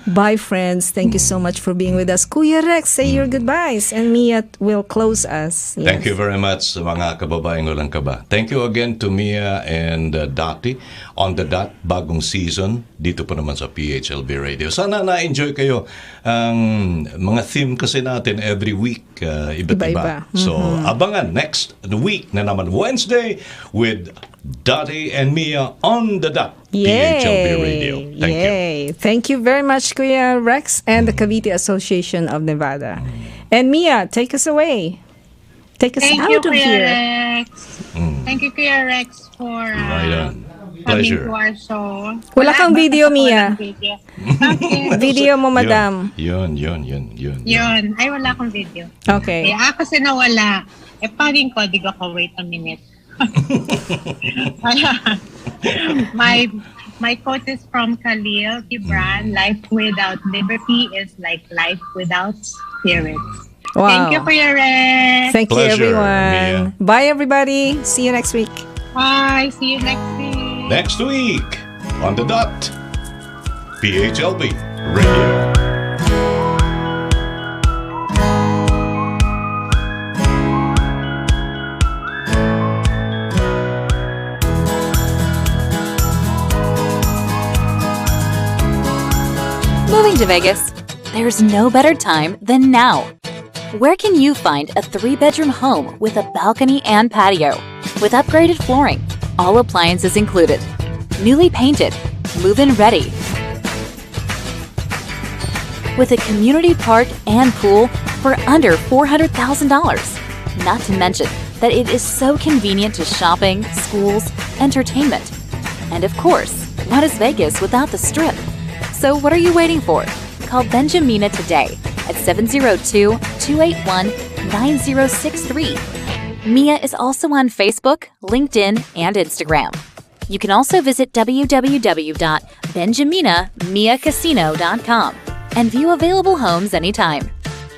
Speaker 4: Bye, friends. Thank you so much for being with us. Kuya Rex, say your goodbyes. And Mia will close us. Yes.
Speaker 6: Thank you very much, mga kababaeng walang kaba. Thank you again to Mia and Dati on the dot, bagong season, dito po naman sa PHLV Radio. Sana na-enjoy kayo ang mga theme kasi natin every week, iba't
Speaker 4: Iba-iba.
Speaker 6: iba. So, abangan next week na naman Wednesday with Dati and Mia on the dot, PHLV Radio. Thank you.
Speaker 4: Thank you very much, Kuya Rex and the Cavite Association of Nevada. And Mia, take us away. Take us
Speaker 5: Thank
Speaker 4: out
Speaker 5: you,
Speaker 4: of
Speaker 5: Kuya
Speaker 4: here.
Speaker 5: Rex. Thank you, Kuya Rex, for
Speaker 6: Right on.
Speaker 5: coming
Speaker 6: Pleasure.
Speaker 5: to our show.
Speaker 4: Wala kang video, Mia.
Speaker 5: Walang video. Okay.
Speaker 4: Video mo, madam.
Speaker 6: Yun.
Speaker 5: Yun. Ay, wala akong video.
Speaker 4: Okay.
Speaker 5: Kasi nawala. Paano yung kodigo ko? Wait a minute. My quote is from Khalil Gibran. Life without liberty is like life without spirit.
Speaker 4: Wow.
Speaker 5: Thank you, Kuya Rex.
Speaker 4: Thank you,
Speaker 6: Pleasure,
Speaker 4: everyone.
Speaker 6: Mia.
Speaker 4: Bye, everybody. See you next week.
Speaker 5: Bye. See you next week.
Speaker 6: Next week on the dot, PHLV Radio.
Speaker 3: Moving to Vegas, there's no better time than now. Where can you find a 3-bedroom home with a balcony and patio, with upgraded flooring, all appliances included, newly painted, move-in ready, with a community park and pool for under $400,000? Not to mention that it is so convenient to shopping, schools, entertainment. And of course, what is Vegas without the Strip? So what are you waiting for? Call Benjamina today at 702-281-9063. Mia is also on Facebook, LinkedIn, and Instagram. You can also visit www.benjaminamiacasino.com and view available homes anytime.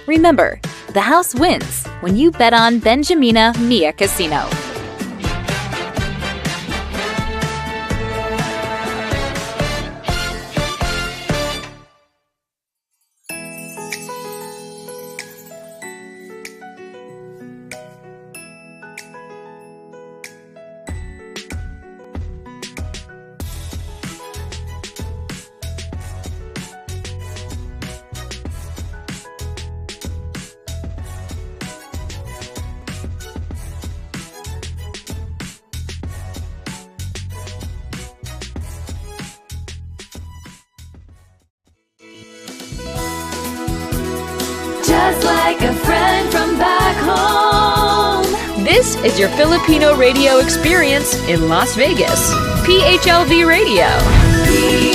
Speaker 3: Remember, the house wins when you bet on Benjamina Mia Casino. like a friend from back home.
Speaker 1: This is your Filipino radio experience in Las Vegas. PHLV Radio.